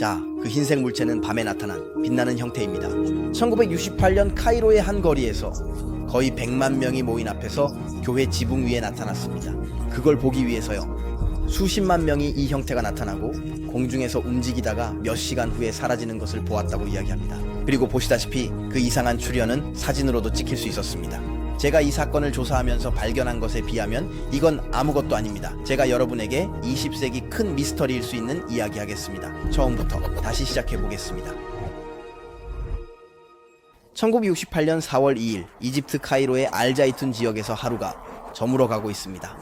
자, 그 흰색 물체는 밤에 나타난 빛나는 형태입니다. 1968년 카이로의 한 거리에서 거의 100만 명이 모인 앞에서 교회 지붕 위에 나타났습니다. 그걸 보기 위해서요. 수십만 명이 이 형태가 나타나고 공중에서 움직이다가 몇 시간 후에 사라지는 것을 보았다고 이야기합니다. 그리고 보시다시피 그 이상한 출현은 사진으로도 찍힐 수 있었습니다. 제가 이 사건을 조사하면서 발견한 것에 비하면 이건 아무것도 아닙니다. 제가 여러분에게 20세기 큰 미스터리일 수 있는 이야기 하겠습니다. 처음부터 다시 시작해 보겠습니다. 1968년 4월 2일 이집트 카이로의 알자이툰 지역에서 하루가 저물어가고 있습니다.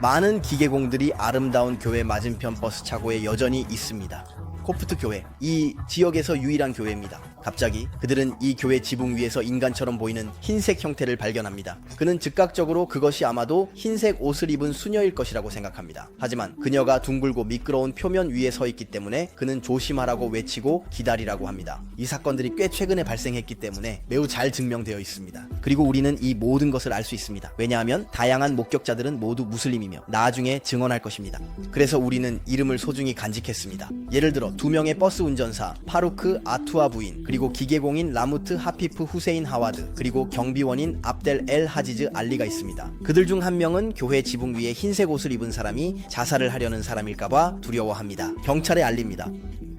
많은 기계공들이 아름다운 교회 맞은편 버스 차고에 여전히 있습니다. 코프트 교회, 이 지역에서 유일한 교회입니다. 갑자기 그들은 이 교회 지붕 위에서 인간처럼 보이는 흰색 형태를 발견합니다. 그는 즉각적으로 그것이 아마도 흰색 옷을 입은 수녀일 것이라고 생각합니다. 하지만 그녀가 둥글고 미끄러운 표면 위에 서 있기 때문에 그는 조심하라고 외치고 기다리라고 합니다. 이 사건들이 꽤 최근에 발생했기 때문에 매우 잘 증명되어 있습니다. 그리고 우리는 이 모든 것을 알 수 있습니다. 왜냐하면 다양한 목격자들은 모두 무슬림이며 나중에 증언할 것입니다. 그래서 우리는 이름을 소중히 간직했습니다. 예를 들어 2명의 버스 운전사 파루크 아투아 부인, 그리고 기계공인 라무트 하피프 후세인 하와드, 그리고 경비원인 압델 엘 하지즈 알리가 있습니다. 그들 중 한 명은 교회 지붕 위에 흰색 옷을 입은 사람이 자살을 하려는 사람일까봐 두려워합니다. 경찰에 알립니다.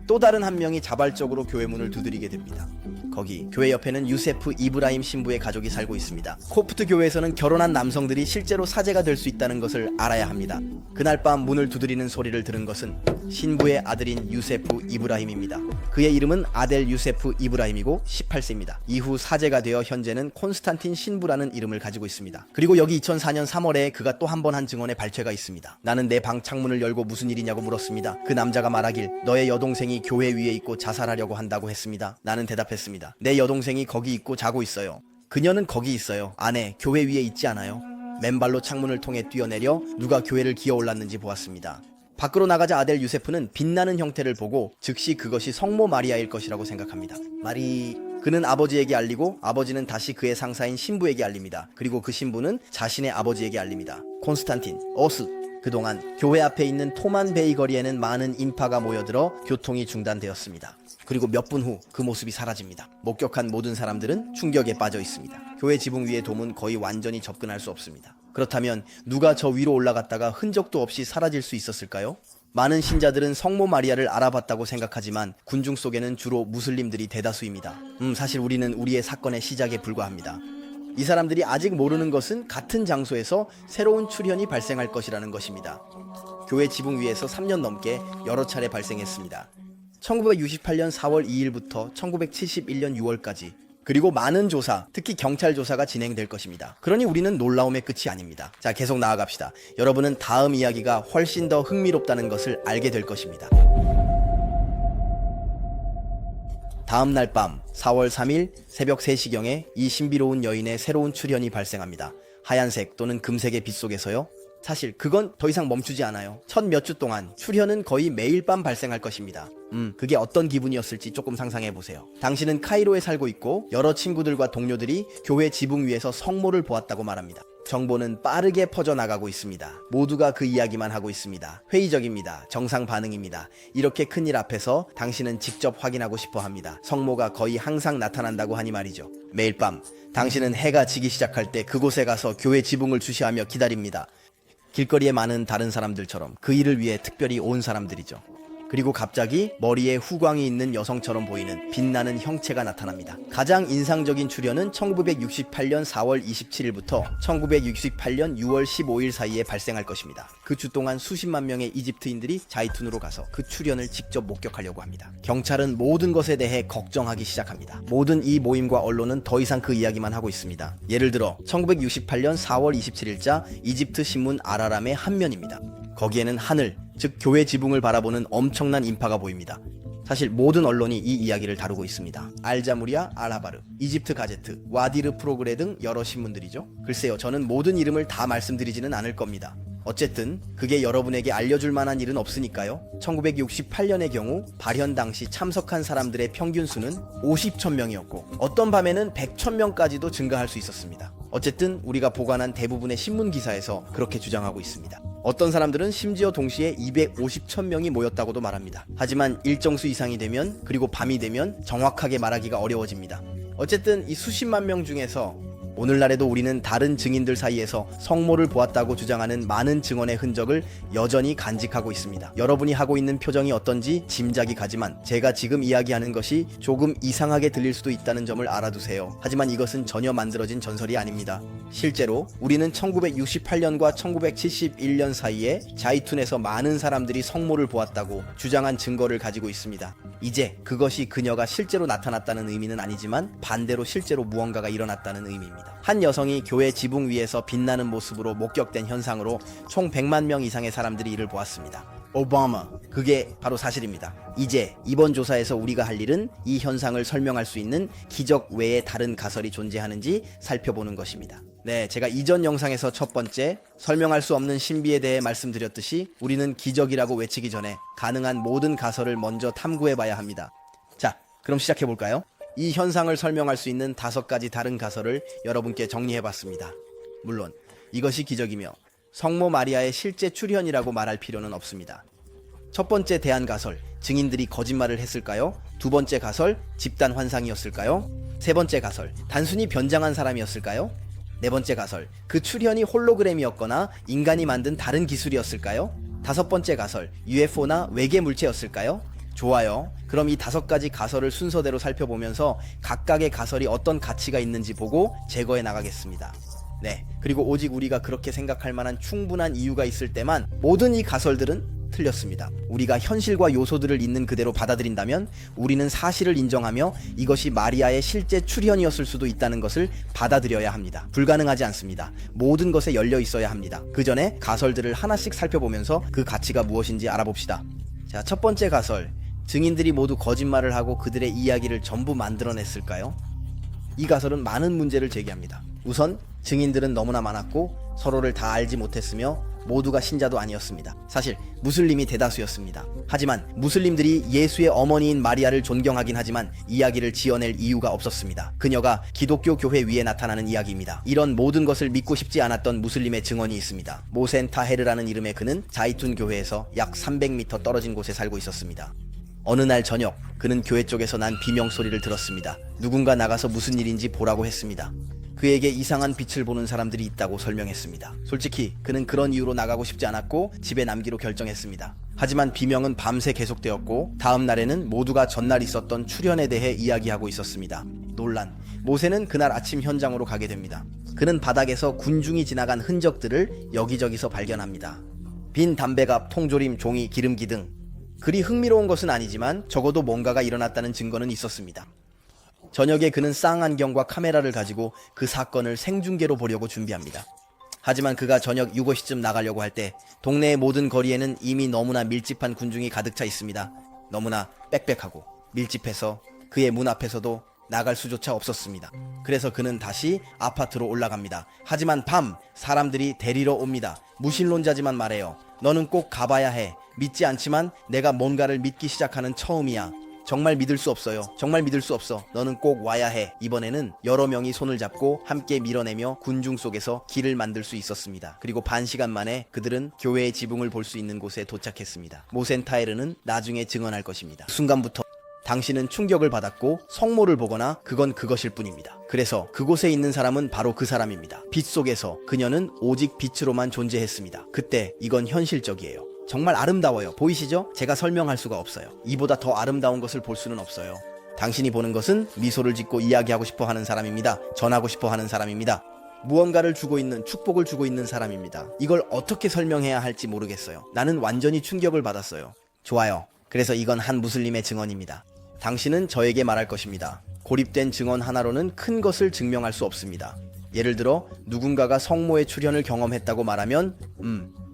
또 다른 한 명이 자발적으로 교회 문을 두드리게 됩니다. 거기 교회 옆에는 유세프 이브라임 신부의 가족이 살고 있습니다. 코프트 교회에서는 결혼한 남성들이 실제로 사제가 될 수 있다는 것을 알아야 합니다. 그날 밤 문을 두드리는 소리를 들은 것은 신부의 아들인 유세프 이브라임입니다. 그의 이름은 아델 유세프 이브라임이고 18세입니다. 이후 사제가 되어 현재는 콘스탄틴 신부라는 이름을 가지고 있습니다. 그리고 여기 2004년 3월에 그가 또 한 번 한 증언의 발췌가 있습니다. 나는 내 방 창문을 열고 무슨 일이냐고 물었습니다. 그 남자가 말하길 너의 여동생이 교회 위에 있고 자살하려고 한다고 했습니다. 나는 대답했습니다. 내 여동생이 거기 있고 자고 있어요. 그녀는 거기 있어요. 안에 교회 위에 있지 않아요? 맨발로 창문을 통해 뛰어내려 누가 교회를 기어올랐는지 보았습니다. 밖으로 나가자 아델 유세프는 빛나는 형태를 보고 즉시 그것이 성모 마리아일 것이라고 생각합니다. 그는 아버지에게 알리고 아버지는 다시 그의 상사인 신부에게 알립니다. 그리고 그 신부는 자신의 아버지에게 알립니다. 콘스탄틴, 그동안 교회 앞에 있는 토만 베이 거리에는 많은 인파가 모여들어 교통이 중단되었습니다. 그리고 몇 분 후 그 모습이 사라집니다. 목격한 모든 사람들은 충격에 빠져 있습니다. 교회 지붕 위의 돔은 거의 완전히 접근할 수 없습니다. 그렇다면 누가 저 위로 올라갔다가 흔적도 없이 사라질 수 있었을까요? 많은 신자들은 성모 마리아를 알아봤다고 생각하지만 군중 속에는 주로 무슬림들이 대다수입니다. 사실 우리는 우리의 사건의 시작에 불과합니다. 이 사람들이 아직 모르는 것은 같은 장소에서 새로운 출현이 발생할 것이라는 것입니다. 교회 지붕 위에서 3년 넘게 여러 차례 발생했습니다. 1968년 4월 2일부터 1971년 6월까지, 그리고 많은 조사, 특히 경찰 조사가 진행될 것입니다. 그러니 우리는 놀라움의 끝이 아닙니다. 자, 계속 나아갑시다. 여러분은 다음 이야기가 훨씬 더 흥미롭다는 것을 알게 될 것입니다. 다음 날 밤 4월 3일 새벽 3시경에 이 신비로운 여인의 새로운 출현이 발생합니다. 하얀색 또는 금색의 빛 속에서요. 사실 그건 더 이상 멈추지 않아요. 첫 몇 주 동안 출현은 거의 매일 밤 발생할 것입니다. 그게 어떤 기분이었을지 조금 상상해보세요. 당신은 카이로에 살고 있고 여러 친구들과 동료들이 교회 지붕 위에서 성모를 보았다고 말합니다. 정보는 빠르게 퍼져나가고 있습니다. 모두가 그 이야기만 하고 있습니다. 회의적입니다. 정상 반응입니다. 이렇게 큰일 앞에서 당신은 직접 확인하고 싶어 합니다. 성모가 거의 항상 나타난다고 하니 말이죠. 매일 밤 당신은 해가 지기 시작할 때 그곳에 가서 교회 지붕을 주시하며 기다립니다. 길거리에 많은 다른 사람들처럼 그 일을 위해 특별히 온 사람들이죠. 그리고 갑자기 머리에 후광이 있는 여성처럼 보이는 빛나는 형체가 나타납니다. 가장 인상적인 출현은 1968년 4월 27일부터 1968년 6월 15일 사이에 발생할 것입니다. 그 주 동안 수십만 명의 이집트인들이 자이툰으로 가서 그 출현을 직접 목격하려고 합니다. 경찰은 모든 것에 대해 걱정하기 시작합니다. 모든 이 모임과 언론은 더 이상 그 이야기만 하고 있습니다. 예를 들어 1968년 4월 27일자 이집트 신문 아라람의 한 면입니다. 거기에는 하늘, 즉 교회 지붕을 바라보는 엄청난 인파가 보입니다. 사실 모든 언론이 이 이야기를 다루고 있습니다. 알자무리아, 알하바르, 이집트 가제트, 와디르 프로그레 등 여러 신문들이죠. 글쎄요, 저는 모든 이름을 다 말씀드리지는 않을 겁니다. 어쨌든 그게 여러분에게 알려줄 만한 일은 없으니까요. 1968년의 경우 발현 당시 참석한 사람들의 평균 수는 50,000명이었고 어떤 밤에는 100,000명까지도 증가할 수 있었습니다. 어쨌든 우리가 보관한 대부분의 신문 기사에서 그렇게 주장하고 있습니다. 어떤 사람들은 심지어 동시에 250천 명이 모였다고도 말합니다. 하지만 일정 수 이상이 되면, 그리고 밤이 되면 정확하게 말하기가 어려워집니다. 어쨌든 이 수십만 명 중에서 오늘날에도 우리는 다른 증인들 사이에서 성모를 보았다고 주장하는 많은 증언의 흔적을 여전히 간직하고 있습니다. 여러분이 하고 있는 표정이 어떤지 짐작이 가지만 제가 지금 이야기하는 것이 조금 이상하게 들릴 수도 있다는 점을 알아두세요. 하지만 이것은 전혀 만들어진 전설이 아닙니다. 실제로 우리는 1968년과 1971년 사이에 자이툰에서 많은 사람들이 성모를 보았다고 주장한 증거를 가지고 있습니다. 이제 그것이 그녀가 실제로 나타났다는 의미는 아니지만 반대로 실제로 무언가가 일어났다는 의미입니다. 한 여성이 교회 지붕 위에서 빛나는 모습으로 목격된 현상으로 총 100만 명 이상의 사람들이 이를 보았습니다. 오바마, 그게 바로 사실입니다. 이제 이번 조사에서 우리가 할 일은 이 현상을 설명할 수 있는 기적 외에 다른 가설이 존재하는지 살펴보는 것입니다. 네, 제가 이전 영상에서 첫 번째 설명할 수 없는 신비에 대해 말씀드렸듯이 우리는 기적이라고 외치기 전에 가능한 모든 가설을 먼저 탐구해봐야 합니다. 자, 그럼 시작해볼까요? 이 현상을 설명할 수 있는 5가지 다른 가설을 여러분께 정리해봤습니다. 물론 이것이 기적이며 성모 마리아의 실제 출현이라고 말할 필요는 없습니다. 첫 번째 대안 가설, 증인들이 거짓말을 했을까요? 두 번째 가설, 집단 환상이었을까요? 세 번째 가설, 단순히 변장한 사람이었을까요? 네 번째 가설, 그 출현이 홀로그램이었거나 인간이 만든 다른 기술이었을까요? 다섯 번째 가설, UFO나 외계 물체였을까요? 좋아요. 그럼 이 5가지 가설을 순서대로 살펴보면서 각각의 가설이 어떤 가치가 있는지 보고 제거해 나가겠습니다. 네, 그리고 오직 우리가 그렇게 생각할 만한 충분한 이유가 있을 때만 모든 이 가설들은 틀렸습니다. 우리가 현실과 요소들을 있는 그대로 받아들인다면 우리는 사실을 인정하며 이것이 마리아의 실제 출현이었을 수도 있다는 것을 받아들여야 합니다. 불가능하지 않습니다. 모든 것에 열려 있어야 합니다. 그 전에 가설들을 하나씩 살펴보면서 그 가치가 무엇인지 알아봅시다. 자, 첫 번째 가설, 증인들이 모두 거짓말을 하고 그들의 이야기를 전부 만들어냈을까요? 이 가설은 많은 문제를 제기합니다. 우선 증인들은 너무나 많았고 서로를 다 알지 못했으며 모두가 신자도 아니었습니다. 사실 무슬림이 대다수였습니다. 하지만 무슬림들이 예수의 어머니인 마리아를 존경하긴 하지만 이야기를 지어낼 이유가 없었습니다. 그녀가 기독교 교회 위에 나타나는 이야기입니다. 이런 모든 것을 믿고 싶지 않았던 무슬림의 증언이 있습니다. 모센 타헤르라는 이름의 그는 자이툰 교회에서 약 300m 떨어진 곳에 살고 있었습니다. 어느 날 저녁 그는 교회 쪽에서 난 비명소리를 들었습니다. 누군가 나가서 무슨 일인지 보라고 했습니다. 그에게 이상한 빛을 보는 사람들이 있다고 설명했습니다. 솔직히 그는 그런 이유로 나가고 싶지 않았고 집에 남기로 결정했습니다. 하지만 비명은 밤새 계속되었고 다음 날에는 모두가 전날 있었던 출현에 대해 이야기하고 있었습니다. 논란. 모세는 그날 아침 현장으로 가게 됩니다. 그는 바닥에서 군중이 지나간 흔적들을 여기저기서 발견합니다. 빈 담배갑, 통조림, 종이, 기름기 등. 그리 흥미로운 것은 아니지만 적어도 뭔가가 일어났다는 증거는 있었습니다. 저녁에 그는 쌍안경과 카메라를 가지고 그 사건을 생중계로 보려고 준비합니다. 하지만 그가 저녁 6:50쯤 나가려고 할 때 동네의 모든 거리에는 이미 너무나 밀집한 군중이 가득 차 있습니다. 너무나 빽빽하고 밀집해서 그의 문 앞에서도 나갈 수조차 없었습니다. 그래서 그는 다시 아파트로 올라갑니다. 하지만 밤 사람들이 데리러 옵니다. 무신론자지만 말해요. 너는 꼭 가봐야 해. 믿지 않지만 내가 뭔가를 믿기 시작하는 처음이야. 정말 믿을 수 없어요. 정말 믿을 수 없어. 너는 꼭 와야 해. 이번에는 여러 명이 손을 잡고 함께 밀어내며 군중 속에서 길을 만들 수 있었습니다. 그리고 반 시간 만에 그들은 교회의 지붕을 볼 수 있는 곳에 도착했습니다. 모센 타헤르는 나중에 증언할 것입니다. 그 순간부터 당신은 충격을 받았고 성모를 보거나 그건 그것일 뿐입니다. 그래서 그곳에 있는 사람은 바로 그 사람입니다. 빛 속에서 그녀는 오직 빛으로만 존재했습니다. 그때 이건 현실적이에요. 정말 아름다워요. 보이시죠? 제가 설명할 수가 없어요. 이보다 더 아름다운 것을 볼 수는 없어요. 당신이 보는 것은 미소를 짓고 이야기하고 싶어 하는 사람입니다. 전하고 싶어 하는 사람입니다. 무언가를 주고 있는, 축복을 주고 있는 사람입니다. 이걸 어떻게 설명해야 할지 모르겠어요. 나는 완전히 충격을 받았어요. 좋아요. 그래서 이건 한 무슬림의 증언입니다. 당신은 저에게 말할 것입니다. 고립된 증언 하나로는 큰 것을 증명할 수 없습니다. 예를 들어 누군가가 성모의 출현을 경험했다고 말하면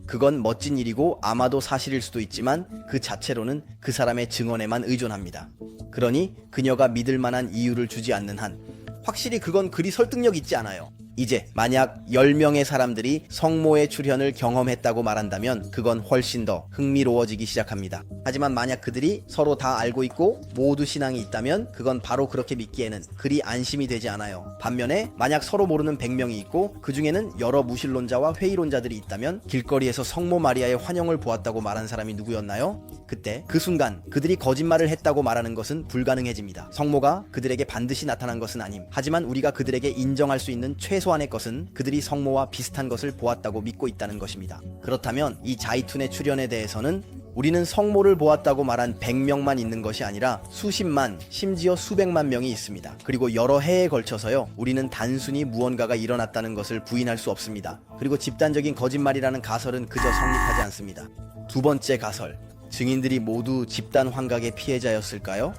그건 멋진 일이고 아마도 사실일 수도 있지만 그 자체로는 그 사람의 증언에만 의존합니다. 그러니 그녀가 믿을 만한 이유를 주지 않는 한 확실히 그건 그리 설득력 있지 않아요. 이제 만약 10명의 사람들이 성모의 출현을 경험했다고 말한다면 그건 훨씬 더 흥미로워지기 시작합니다. 하지만 만약 그들이 서로 다 알고 있고 모두 신앙이 있다면 그건 바로 그렇게 믿기에는 그리 안심이 되지 않아요. 반면에 만약 서로 모르는 100명이 있고 그 중에는 여러 무신론자와 회의론자들이 있다면 길거리에서 성모 마리아의 환영을 보았다고 말한 사람이 누구였나요? 그때 그 순간 그들이 거짓말을 했다고 말하는 것은 불가능해집니다. 성모가 그들에게 반드시 나타난 것은 아님. 하지만 우리가 그들에게 인정할 수 있는 최소한의 것은 그들이 성모와 비슷한 것을 보았다고 믿고 있다는 것입니다. 그렇다면 이 자이툰의 출현에 대해서는 우리는 성모를 보았다고 말한 100명만 있는 것이 아니라 수십만, 심지어 수백만 명이 있습니다. 그리고 여러 해에 걸쳐서요, 우리는 단순히 무언가가 일어났다는 것을 부인할 수 없습니다. 그리고 집단적인 거짓말이라는 가설은 그저 성립하지 않습니다. 두 번째 가설, 증인들이 모두 집단 환각의 피해자였을까요?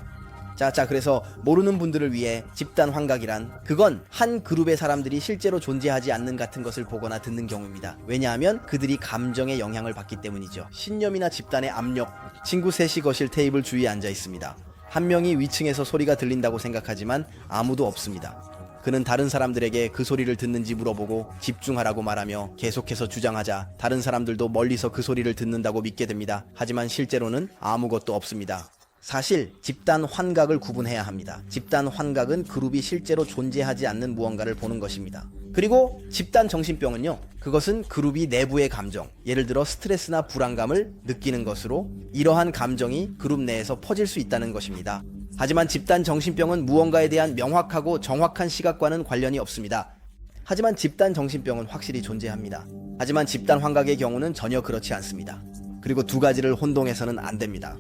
자, 그래서 모르는 분들을 위해 집단 환각이란 그건 한 그룹의 사람들이 실제로 존재하지 않는 같은 것을 보거나 듣는 경우입니다. 왜냐하면 그들이 감정의 영향을 받기 때문이죠. 신념이나 집단의 압력, 친구 셋이 거실 테이블 주위에 앉아 있습니다. 한 명이 위층에서 소리가 들린다고 생각하지만 아무도 없습니다. 그는 다른 사람들에게 그 소리를 듣는지 물어보고 집중하라고 말하며 계속해서 주장하자 다른 사람들도 멀리서 그 소리를 듣는다고 믿게 됩니다. 하지만 실제로는 아무것도 없습니다. 사실 집단 환각을 구분해야 합니다. 집단 환각은 그룹이 실제로 존재하지 않는 무언가를 보는 것입니다. 그리고 집단 정신병은요, 그것은 그룹이 내부의 감정, 예를 들어 스트레스나 불안감을 느끼는 것으로 이러한 감정이 그룹 내에서 퍼질 수 있다는 것입니다. 하지만 집단 정신병은 무언가에 대한 명확하고 정확한 시각과는 관련이 없습니다. 하지만 집단 정신병은 확실히 존재합니다. 하지만 집단 환각의 경우는 전혀 그렇지 않습니다. 그리고 두 가지를 혼동해서는 안 됩니다.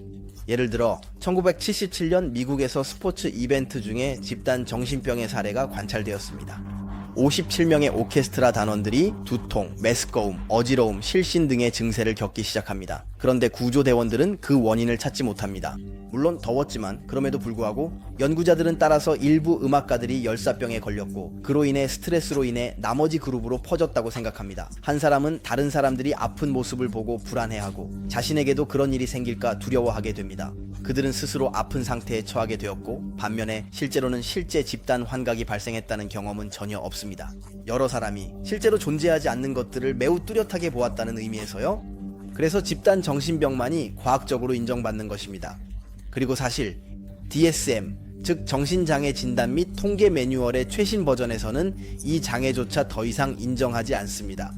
예를 들어 1977년 미국에서 스포츠 이벤트 중에 집단 정신병의 사례가 관찰되었습니다. 57명의 오케스트라 단원들이 두통, 메스꺼움, 어지러움, 실신 등의 증세를 겪기 시작합니다. 그런데 구조대원들은 그 원인을 찾지 못합니다. 물론 더웠지만 그럼에도 불구하고 연구자들은 따라서 일부 음악가들이 열사병에 걸렸고 그로 인해 스트레스로 인해 나머지 그룹으로 퍼졌다고 생각합니다. 한 사람은 다른 사람들이 아픈 모습을 보고 불안해하고 자신에게도 그런 일이 생길까 두려워하게 됩니다. 그들은 스스로 아픈 상태에 처하게 되었고 반면에 실제로는 실제 집단 환각이 발생했다는 경험은 전혀 없습니다. 여러 사람이 실제로 존재하지 않는 것들을 매우 뚜렷하게 보았다는 의미에서요. 그래서 집단 정신병만이 과학적으로 인정받는 것입니다. 그리고 사실 DSM, 즉 정신장애 진단 및 통계 매뉴얼의 최신 버전에서는 이 장애조차 더 이상 인정하지 않습니다.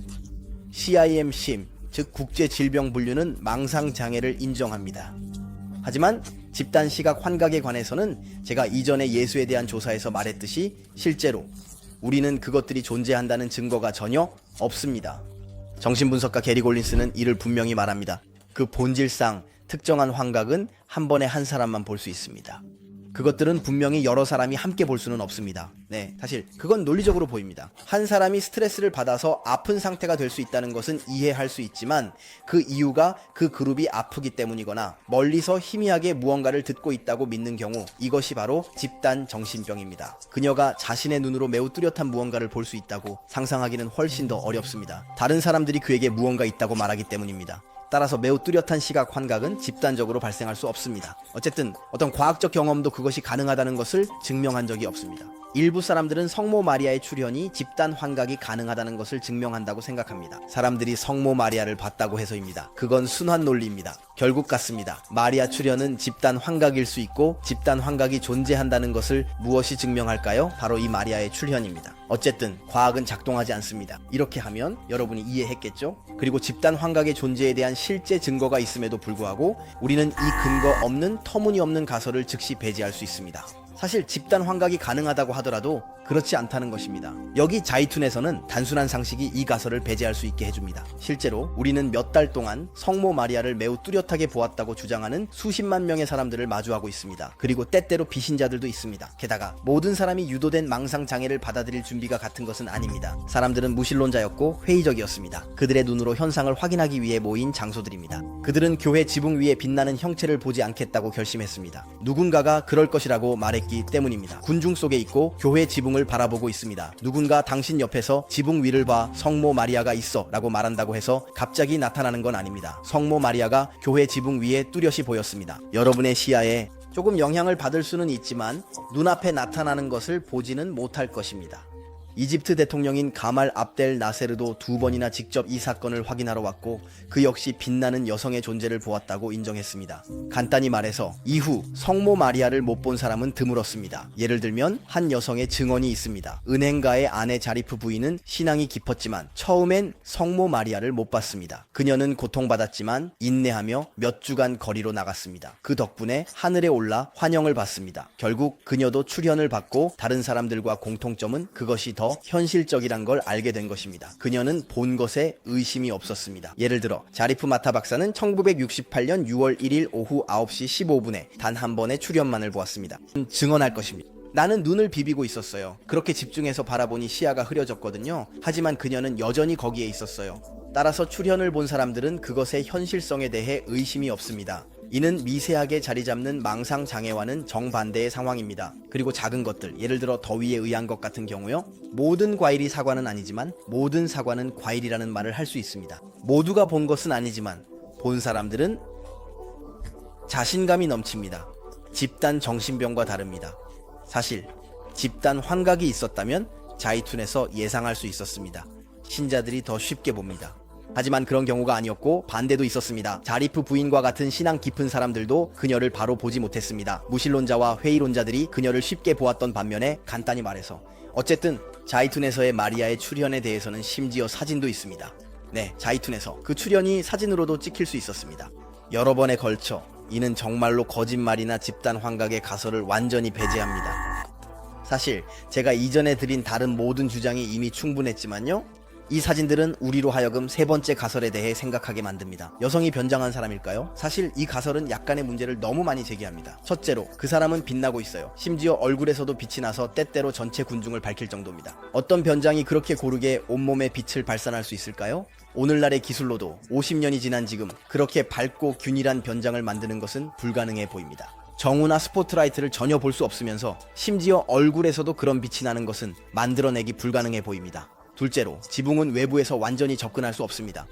CIM-CIM, 즉 국제질병분류는 망상장애를 인정합니다. 하지만 집단 시각 환각에 관해서는 제가 이전에 예수에 대한 조사에서 말했듯이 실제로 우리는 그것들이 존재한다는 증거가 전혀 없습니다. 정신분석가 게리 골린스는 이를 분명히 말합니다. 그 본질상 특정한 환각은 한 번에 한 사람만 볼 수 있습니다. 그것들은 분명히 여러 사람이 함께 볼 수는 없습니다. 네, 사실 그건 논리적으로 보입니다. 한 사람이 스트레스를 받아서 아픈 상태가 될 수 있다는 것은 이해할 수 있지만 그 이유가 그 그룹이 아프기 때문이거나 멀리서 희미하게 무언가를 듣고 있다고 믿는 경우 이것이 바로 집단 정신병입니다. 그녀가 자신의 눈으로 매우 뚜렷한 무언가를 볼 수 있다고 상상하기는 훨씬 더 어렵습니다. 다른 사람들이 그에게 무언가 있다고 말하기 때문입니다. 따라서 매우 뚜렷한 시각 환각은 집단적으로 발생할 수 없습니다. 어쨌든 어떤 과학적 경험도 그것이 가능하다는 것을 증명한 적이 없습니다. 일부 사람들은 성모 마리아의 출현이 집단 환각이 가능하다는 것을 증명한다고 생각합니다. 사람들이 성모 마리아를 봤다고 해서입니다. 그건 순환 논리입니다. 결국 같습니다. 마리아 출현은 집단 환각일 수 있고 집단 환각이 존재한다는 것을 무엇이 증명할까요? 바로 이 마리아의 출현입니다. 어쨌든 과학은 작동하지 않습니다. 이렇게 하면 여러분이 이해했겠죠? 그리고 집단 환각의 존재에 대한 실제 증거가 있음에도 불구하고 우리는 이 근거 없는 터무니없는 가설을 즉시 배제할 수 있습니다. 사실 집단 환각이 가능하다고 하더라도 그렇지 않다는 것입니다. 여기 자이툰에서는 단순한 상식이 이 가설을 배제할 수 있게 해줍니다. 실제로 우리는 몇 달 동안 성모 마리아를 매우 뚜렷하게 보았다고 주장하는 수십만 명의 사람들을 마주하고 있습니다. 그리고 때때로 비신자들도 있습니다. 게다가 모든 사람이 유도된 망상장애를 받아들일 준비가 같은 것은 아닙니다. 사람들은 무신론자였고 회의적이었습니다. 그들의 눈으로 현상을 확인하기 위해 모인 장소들입니다. 그들은 교회 지붕 위에 빛나는 형체를 보지 않겠다고 결심했습니다. 누군가가 그럴 것이라고 말했기 때문입니다. 군중 속에 있고 교회 지붕을 바라보고 있습니다. 누군가 당신 옆에서 지붕 위를 봐 성모 마리아가 있어 라고 말한다고 해서 갑자기 나타나는 건 아닙니다. 성모 마리아가 교회 지붕 위에 뚜렷이 보였습니다. 여러분의 시야에 조금 영향을 받을 수는 있지만 눈앞에 나타나는 것을 보지는 못할 것입니다. 이집트 대통령인 가말 압델 나세르도 2번이나 직접 이 사건을 확인하러 왔고 그 역시 빛나는 여성의 존재를 보았다고 인정했습니다. 간단히 말해서 이후 성모 마리아를 못 본 사람은 드물었습니다. 예를 들면 한 여성의 증언이 있습니다. 은행가의 아내 자리프 부인은 신앙이 깊었지만 처음엔 성모 마리아를 못 봤습니다. 그녀는 고통받았지만 인내하며 몇 주간 거리로 나갔습니다. 그 덕분에 하늘에 올라 환영을 받습니다. 결국 그녀도 출현을 받고 다른 사람들과 공통점은 그것이 더 현실적이란 걸 알게 된 것입니다. 그녀는 본 것에 의심이 없었습니다. 예를 들어 자리프 마타 박사는 1968년 6월 1일 오후 9시 15분에 단 한 번의 출현만을 보았습니다. 증언할 것입니다. 나는 눈을 비비고 있었어요. 그렇게 집중해서 바라보니 시야가 흐려졌거든요. 하지만 그녀는 여전히 거기에 있었어요. 따라서 출현을 본 사람들은 그것의 현실성에 대해 의심이 없습니다. 이는 미세하게 자리 잡는 망상 장애와는 정반대의 상황입니다. 그리고 작은 것들, 예를 들어 더위에 의한 것 같은 경우요. 모든 과일이 사과는 아니지만 모든 사과는 과일이라는 말을 할 수 있습니다. 모두가 본 것은 아니지만 본 사람들은 자신감이 넘칩니다. 집단 정신병과 다릅니다. 사실 집단 환각이 있었다면 자이툰에서 예상할 수 있었습니다. 신자들이 더 쉽게 봅니다. 하지만 그런 경우가 아니었고 반대도 있었습니다. 자리프 부인과 같은 신앙 깊은 사람들도 그녀를 바로 보지 못했습니다. 무신론자와 회의론자들이 그녀를 쉽게 보았던 반면에 간단히 말해서 어쨌든 자이툰에서의 마리아의 출현에 대해서는 심지어 사진도 있습니다. 네, 자이툰에서 그 출현이 사진으로도 찍힐 수 있었습니다. 여러 번에 걸쳐 이는 정말로 거짓말이나 집단 환각의 가설을 완전히 배제합니다. 사실 제가 이전에 드린 다른 모든 주장이 이미 충분했지만요. 이 사진들은 우리로 하여금 세 번째 가설에 대해 생각하게 만듭니다. 여성이 변장한 사람일까요? 사실 이 가설은 약간의 문제를 너무 많이 제기합니다. 첫째로 그 사람은 빛나고 있어요. 심지어 얼굴에서도 빛이 나서 때때로 전체 군중을 밝힐 정도입니다. 어떤 변장이 그렇게 고르게 온몸에 빛을 발산할 수 있을까요? 오늘날의 기술로도 50년이 지난 지금 그렇게 밝고 균일한 변장을 만드는 것은 불가능해 보입니다. 정우나 스포트라이트를 전혀 볼 수 없으면서 심지어 얼굴에서도 그런 빛이 나는 것은 만들어내기 불가능해 보입니다. 둘째로 지붕은 외부에서 완전히 접근할 수 없습니다.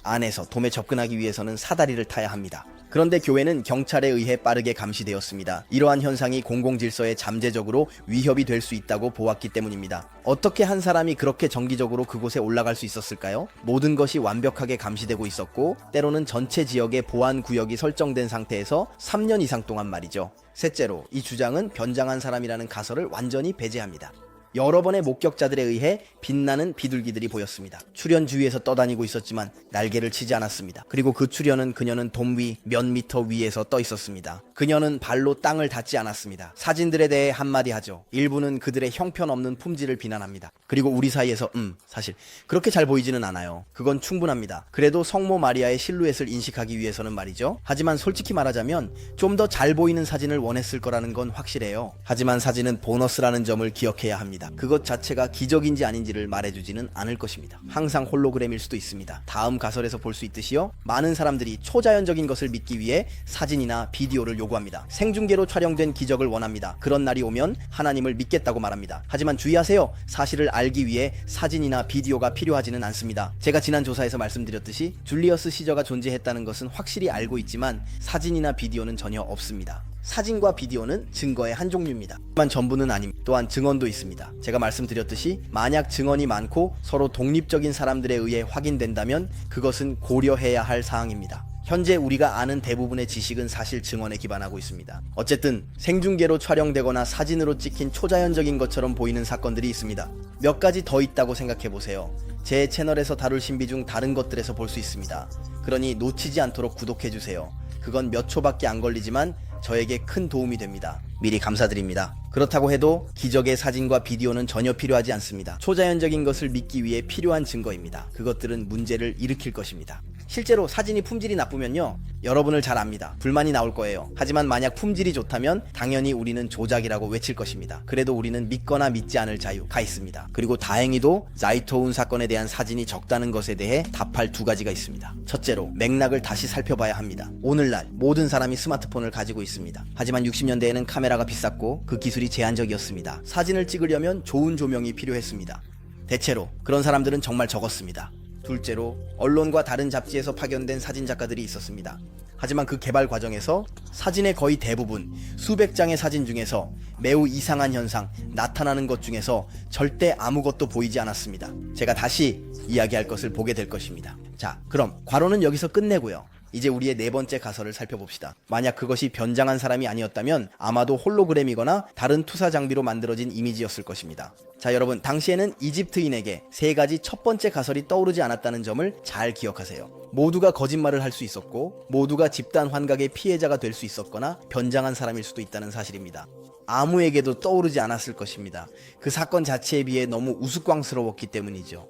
안에서 돔에 접근하기 위해서는 사다리를 타야 합니다. 그런데 교회는 경찰에 의해 빠르게 감시되었습니다. 이러한 현상이 공공질서에 잠재적으로 위협이 될 수 있다고 보았기 때문입니다. 어떻게 한 사람이 그렇게 정기적으로 그곳에 올라갈 수 있었을까요? 모든 것이 완벽하게 감시되고 있었고 때로는 전체 지역에 보안 구역이 설정된 상태에서 3년 이상 동안 말이죠. 셋째로 이 주장은 변장한 사람이라는 가설을 완전히 배제합니다. 여러 번의 목격자들에 의해 빛나는 비둘기들이 보였습니다. 출현 주위에서 떠다니고 있었지만 날개를 치지 않았습니다. 그리고 그 출현은 그녀는 돔 위 몇 미터 위에서 떠 있었습니다. 그녀는 발로 땅을 닿지 않았습니다. 사진들에 대해 한마디 하죠. 일부는 그들의 형편없는 품질을 비난합니다. 그리고 우리 사이에서 사실 그렇게 잘 보이지는 않아요. 그건 충분합니다. 그래도 성모 마리아의 실루엣을 인식하기 위해서는 말이죠. 하지만 솔직히 말하자면 좀 더 잘 보이는 사진을 원했을 거라는 건 확실해요. 하지만 사진은 보너스라는 점을 기억해야 합니다. 그것 자체가 기적인지 아닌지를 말해주지는 않을 것입니다. 항상 홀로그램일 수도 있습니다. 다음 가설에서 볼 수 있듯이요. 많은 사람들이 초자연적인 것을 믿기 위해 사진이나 비디오를 요구합니다. 생중계로 촬영된 기적을 원합니다. 그런 날이 오면 하나님을 믿겠다고 말합니다. 하지만 주의하세요. 사실을 알기 위해 사진이나 비디오가 필요하지는 않습니다. 제가 지난 조사에서 말씀드렸듯이 줄리어스 시저가 존재했다는 것은 확실히 알고 있지만 사진이나 비디오는 전혀 없습니다. 사진과 비디오는 증거의 한 종류입니다. 하지만 전부는 아닙니다. 또한 증언도 있습니다. 제가 말씀드렸듯이 만약 증언이 많고 서로 독립적인 사람들에 의해 확인된다면 그것은 고려해야 할 사항입니다. 현재 우리가 아는 대부분의 지식은 사실 증언에 기반하고 있습니다. 어쨌든 생중계로 촬영되거나 사진으로 찍힌 초자연적인 것처럼 보이는 사건들이 있습니다. 몇 가지 더 있다고 생각해보세요. 제 채널에서 다룰 신비 중 다른 것들에서 볼 수 있습니다. 그러니 놓치지 않도록 구독해주세요. 그건 몇 초밖에 안 걸리지만 저에게 큰 도움이 됩니다. 미리 감사드립니다. 그렇다고 해도 기적의 사진과 비디오는 전혀 필요하지 않습니다. 초자연적인 것을 믿기 위해 필요한 증거입니다. 그것들은 문제를 일으킬 것입니다. 실제로 사진이 품질이 나쁘면요, 여러분을 잘 압니다. 불만이 나올 거예요. 하지만 만약 품질이 좋다면 당연히 우리는 조작이라고 외칠 것입니다. 그래도 우리는 믿거나 믿지 않을 자유가 있습니다. 그리고 다행히도 자이토운 사건에 대한 사진이 적다는 것에 대해 답할 두 가지가 있습니다. 첫째로 맥락을 다시 살펴봐야 합니다. 오늘날 모든 사람이 스마트폰을 가지고 있습니다. 하지만 60년대에는 카메라가 비쌌고 그 기술이 제한적이었습니다. 사진을 찍으려면 좋은 조명이 필요했습니다. 대체로 그런 사람들은 정말 적었습니다. 둘째로 언론과 다른 잡지에서 파견된 사진작가들이 있었습니다. 하지만 그 개발 과정에서 사진의 거의 대부분, 수백 장의 사진 중에서 매우 이상한 현상, 나타나는 것 중에서 절대 아무것도 보이지 않았습니다. 제가 다시 이야기할 것을 보게 될 것입니다. 자, 그럼 괄호는 여기서 끝내고요. 이제 우리의 네 번째 가설을 살펴봅시다. 만약 그것이 변장한 사람이 아니었다면 아마도 홀로그램이거나 다른 투사 장비로 만들어진 이미지였을 것입니다. 자, 여러분, 당시에는 이집트인에게 세 가지 첫 번째 가설이 떠오르지 않았다는 점을 잘 기억하세요. 모두가 거짓말을 할 수 있었고, 모두가 집단 환각의 피해자가 될 수 있었거나 변장한 사람일 수도 있다는 사실입니다. 아무에게도 떠오르지 않았을 것입니다. 그 사건 자체에 비해 너무 우스꽝스러웠기 때문이죠.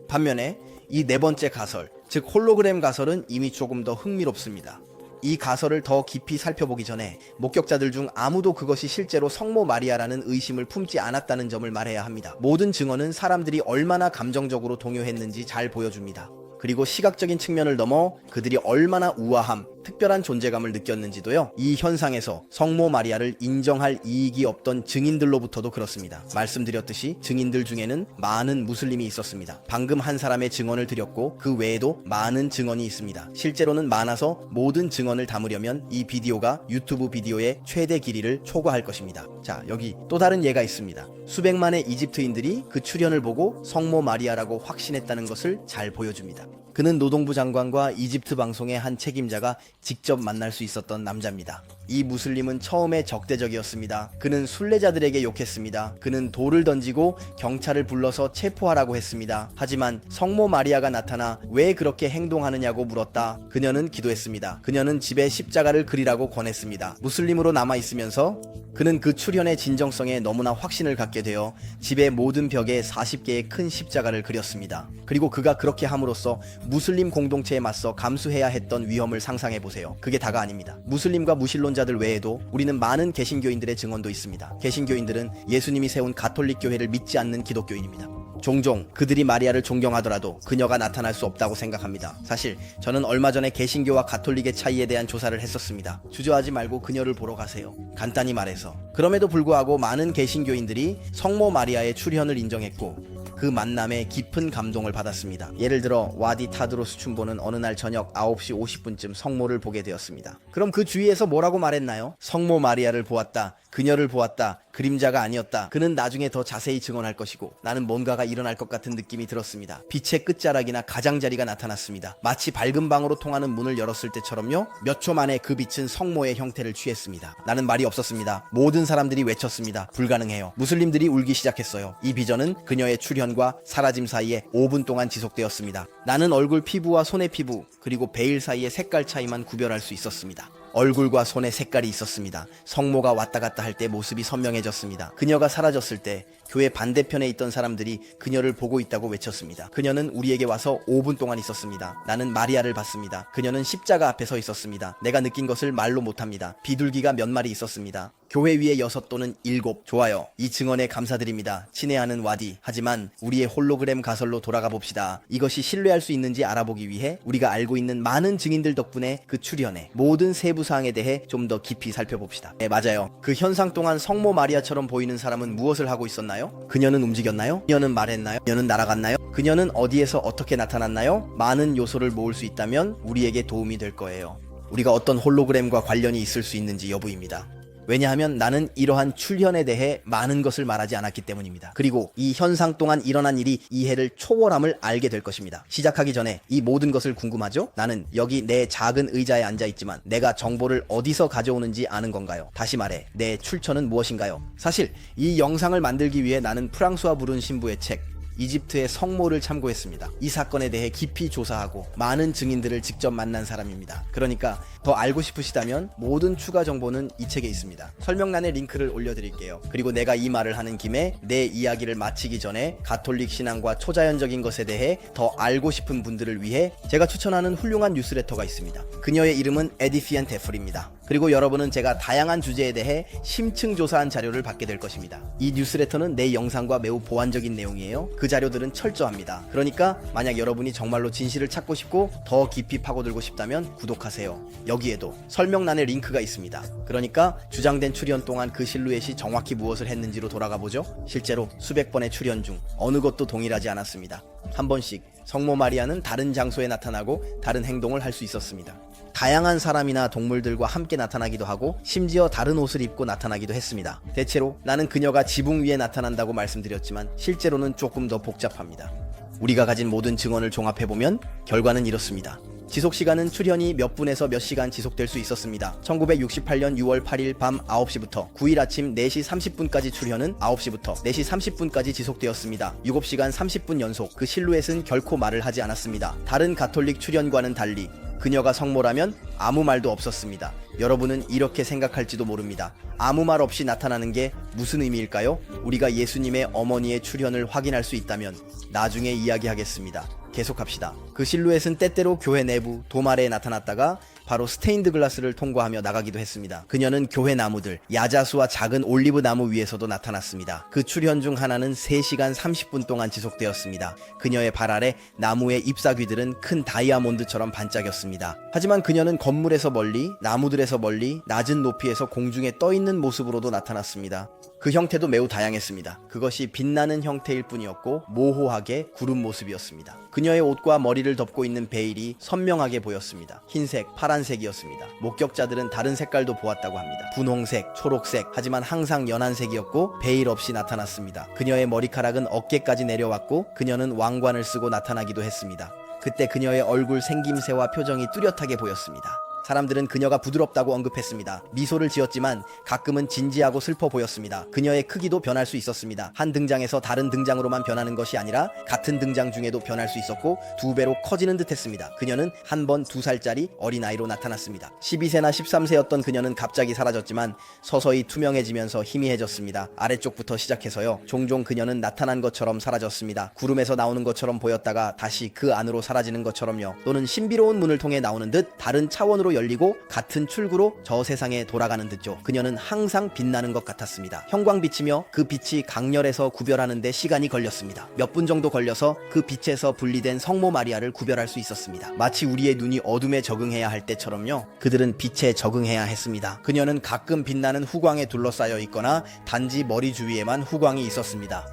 반면에 이 네 번째 가설, 즉 홀로그램 가설은 이미 조금 더 흥미롭습니다. 이 가설을 더 깊이 살펴보기 전에 목격자들 중 아무도 그것이 실제로 성모 마리아라는 의심을 품지 않았다는 점을 말해야 합니다. 모든 증언은 사람들이 얼마나 감정적으로 동요했는지 잘 보여줍니다. 그리고 시각적인 측면을 넘어 그들이 얼마나 우아함, 특별한 존재감을 느꼈는지도요. 이 현상에서 성모 마리아를 인정할 이익이 없던 증인들로부터도 그렇습니다. 말씀드렸듯이 증인들 중에는 많은 무슬림이 있었습니다. 방금 한 사람의 증언을 드렸고 그 외에도 많은 증언이 있습니다. 실제로는 많아서 모든 증언을 담으려면 이 비디오가 유튜브 비디오의 최대 길이를 초과할 것입니다. 자, 여기 또 다른 예가 있습니다. 수백만의 이집트인들이 그 출현을 보고 성모 마리아라고 확신했다는 것을 잘 보여줍니다. 그는 노동부 장관과 이집트 방송의 한 책임자가 직접 만날 수 있었던 남자입니다. 이 무슬림은 처음에 적대적이었습니다. 그는 순례자들에게 욕했습니다. 그는 돌을 던지고 경찰을 불러서 체포하라고 했습니다. 하지만 성모 마리아가 나타나 왜 그렇게 행동하느냐고 물었다. 그녀는 기도했습니다. 그녀는 집에 십자가를 그리라고 권했습니다. 무슬림으로 남아있으면서 그는 그 출현의 진정성에 너무나 확신을 갖게 되어 집의 모든 벽에 40개의 큰 십자가를 그렸습니다. 그리고 그가 그렇게 함으로써 무슬림 공동체에 맞서 감수해야 했던 위험을 상상해보세요. 그게 다가 아닙니다. 무슬림과 무신론자들 외에도 우리는 많은 개신교인들의 증언도 있습니다. 개신교인들은 예수님이 세운 가톨릭 교회를 믿지 않는 기독교인입니다. 종종 그들이 마리아를 존경하더라도 그녀가 나타날 수 없다고 생각합니다. 사실 저는 얼마 전에 개신교와 가톨릭의 차이에 대한 조사를 했었습니다. 주저하지 말고 그녀를 보러 가세요. 간단히 말해서. 그럼에도 불구하고 많은 개신교인들이 성모 마리아의 출현을 인정했고 그 만남에 깊은 감동을 받았습니다. 예를 들어 와디 타드로스 춘보는 어느 날 저녁 9시 50분쯤 성모를 보게 되었습니다. 그럼 그 주위에서 뭐라고 말했나요? 성모 마리아를 보았다. 그녀를 보았다. 그림자가 아니었다. 그는 나중에 더 자세히 증언할 것이고 나는 뭔가가 일어날 것 같은 느낌이 들었습니다. 빛의 끝자락이나 가장자리가 나타났습니다. 마치 밝은 방으로 통하는 문을 열었을 때처럼요. 몇 초 만에 그 빛은 성모의 형태를 취했습니다. 나는 말이 없었습니다. 모든 사람들이 외쳤습니다. 불가능해요. 무슬림들이 울기 시작했어요. 이 비전은 그녀의 출현과 사라짐 사이에 5분 동안 지속되었습니다. 나는 얼굴 피부와 손의 피부 그리고 베일 사이의 색깔 차이만 구별할 수 있었습니다. 얼굴과 손에 색깔이 있었습니다. 성모가 왔다 갔다 할 때 모습이 선명해졌습니다. 그녀가 사라졌을 때 교회 반대편에 있던 사람들이 그녀를 보고 있다고 외쳤습니다. 그녀는 우리에게 와서 5분 동안 있었습니다. 나는 마리아를 봤습니다. 그녀는 십자가 앞에 서 있었습니다. 내가 느낀 것을 말로 못합니다. 비둘기가 몇 마리 있었습니다. 교회 위에 6 또는 7. 좋아요. 이 증언에 감사드립니다. 친애하는 와디. 하지만 우리의 홀로그램 가설로 돌아가 봅시다. 이것이 신뢰할 수 있는지 알아보기 위해 우리가 알고 있는 많은 증인들 덕분에 그 출현의 모든 세부 사항에 대해 좀 더 깊이 살펴봅시다. 네, 맞아요. 그 현상 동안 성모 마리아처럼 보이는 사람은 무엇을 하고 있었나요? 그녀는 움직였나요? 그녀는 말했나요? 그녀는 날아갔나요? 그녀는 어디에서 어떻게 나타났나요? 많은 요소를 모을 수 있다면 우리에게 도움이 될 거예요. 우리가 어떤 홀로그램과 관련이 있을 수 있는지 여부입니다. 왜냐하면 나는 이러한 출현에 대해 많은 것을 말하지 않았기 때문입니다. 그리고 이 현상 동안 일어난 일이 이해를 초월함을 알게 될 것입니다. 시작하기 전에 이 모든 것을 궁금하죠? 나는 여기 내 작은 의자에 앉아있지만 내가 정보를 어디서 가져오는지 아는 건가요? 다시 말해, 내 출처는 무엇인가요? 사실 이 영상을 만들기 위해 나는 프랑스와 부른 신부의 책 이집트의 성모를 참고했습니다. 이 사건에 대해 깊이 조사하고 많은 증인들을 직접 만난 사람입니다. 그러니까 더 알고 싶으시다면 모든 추가 정보는 이 책에 있습니다. 설명란에 링크를 올려드릴게요. 그리고 내가 이 말을 하는 김에 내 이야기를 마치기 전에 가톨릭 신앙과 초자연적인 것에 대해 더 알고 싶은 분들을 위해 제가 추천하는 훌륭한 뉴스레터가 있습니다. 그녀의 이름은 에디피안 데플입니다. 그리고 여러분은 제가 다양한 주제에 대해 심층 조사한 자료를 받게 될 것입니다. 이 뉴스레터는 내 영상과 매우 보완적인 내용이에요. 그 자료들은 철저합니다. 그러니까 만약 여러분이 정말로 진실을 찾고 싶고 더 깊이 파고들고 싶다면 구독하세요. 여기에도 설명란에 링크가 있습니다. 그러니까 주장된 출현 동안 그 실루엣이 정확히 무엇을 했는지로 돌아가 보죠. 실제로 수백 번의 출현 중 어느 것도 동일하지 않았습니다. 한 번씩 성모 마리아는 다른 장소에 나타나고 다른 행동을 할 수 있었습니다. 다양한 사람이나 동물들과 함께 나타나기도 하고 심지어 다른 옷을 입고 나타나기도 했습니다. 대체로 나는 그녀가 지붕 위에 나타난다고 말씀드렸지만 실제로는 조금 더 복잡합니다. 우리가 가진 모든 증언을 종합해보면 결과는 이렇습니다. 지속시간은 출현이 몇 분에서 몇 시간 지속될 수 있었습니다. 1968년 6월 8일 밤 9시부터 9일 아침 4시 30분까지 출현은 9시부터 4시 30분까지 지속되었습니다. 7시간 30분 연속. 그 실루엣은 결코 말을 하지 않았습니다. 다른 가톨릭 출현과는 달리 그녀가 성모라면 아무 말도 없었습니다. 여러분은 이렇게 생각할지도 모릅니다. 아무 말 없이 나타나는 게 무슨 의미일까요? 우리가 예수님의 어머니의 출현을 확인할 수 있다면 나중에 이야기하겠습니다. 계속합시다. 그 실루엣은 때때로 교회 내부 돔 아래에 나타났다가 바로 스테인드 글라스를 통과하며 나가기도 했습니다. 그녀는 교회 나무들, 야자수와 작은 올리브 나무 위에서도 나타났습니다. 그 출현 중 하나는 3시간 30분 동안 지속되었습니다. 그녀의 발 아래 나무의 잎사귀들은 큰 다이아몬드처럼 반짝였습니다. 하지만 그녀는 건물에서 멀리, 나무들에서 멀리, 낮은 높이에서 공중에 떠있는 모습으로도 나타났습니다. 그 형태도 매우 다양했습니다. 그것이 빛나는 형태일 뿐이었고 모호하게 구름 모습이었습니다. 그녀의 옷과 머리를 덮고 있는 베일이 선명하게 보였습니다. 흰색, 파란색이었습니다. 목격자들은 다른 색깔도 보았다고 합니다. 분홍색, 초록색, 하지만 항상 연한색이었고 베일 없이 나타났습니다. 그녀의 머리카락은 어깨까지 내려왔고 그녀는 왕관을 쓰고 나타나기도 했습니다. 그때 그녀의 얼굴 생김새와 표정이 뚜렷하게 보였습니다. 사람들은 그녀가 부드럽다고 언급했습니다. 미소를 지었지만 가끔은 진지하고 슬퍼 보였습니다. 그녀의 크기도 변할 수 있었습니다. 한 등장에서 다른 등장으로만 변하는 것이 아니라 같은 등장 중에도 변할 수 있었고 2배로 커지는 듯 했습니다. 그녀는 한 번 2살짜리 어린아이로 나타났습니다. 12세나 13세였던 그녀는 갑자기 사라졌지만 서서히 투명해지면서 희미해졌습니다. 아래쪽부터 시작해서요. 종종 그녀는 나타난 것처럼 사라졌습니다. 구름에서 나오는 것처럼 보였다가 다시 그 안으로 사라지는 것처럼요. 또는 신비로운 문을 통해 나오는 듯 다른 차원으로 열리고 같은 출구로 저 세상에 돌아가는 듯죠. 그녀는 항상 빛나는 것 같았습니다. 형광빛이며 그 빛이 강렬해서 구별하는 데 시간이 걸렸습니다. 몇 분 정도 걸려서 그 빛에서 분리된 성모 마리아를 구별할 수 있었습니다. 마치 우리의 눈이 어둠에 적응해야 할 때처럼요. 그들은 빛에 적응해야 했습니다. 그녀는 가끔 빛나는 후광에 둘러싸여 있거나 단지 머리 주위에만 후광이 있었습니다.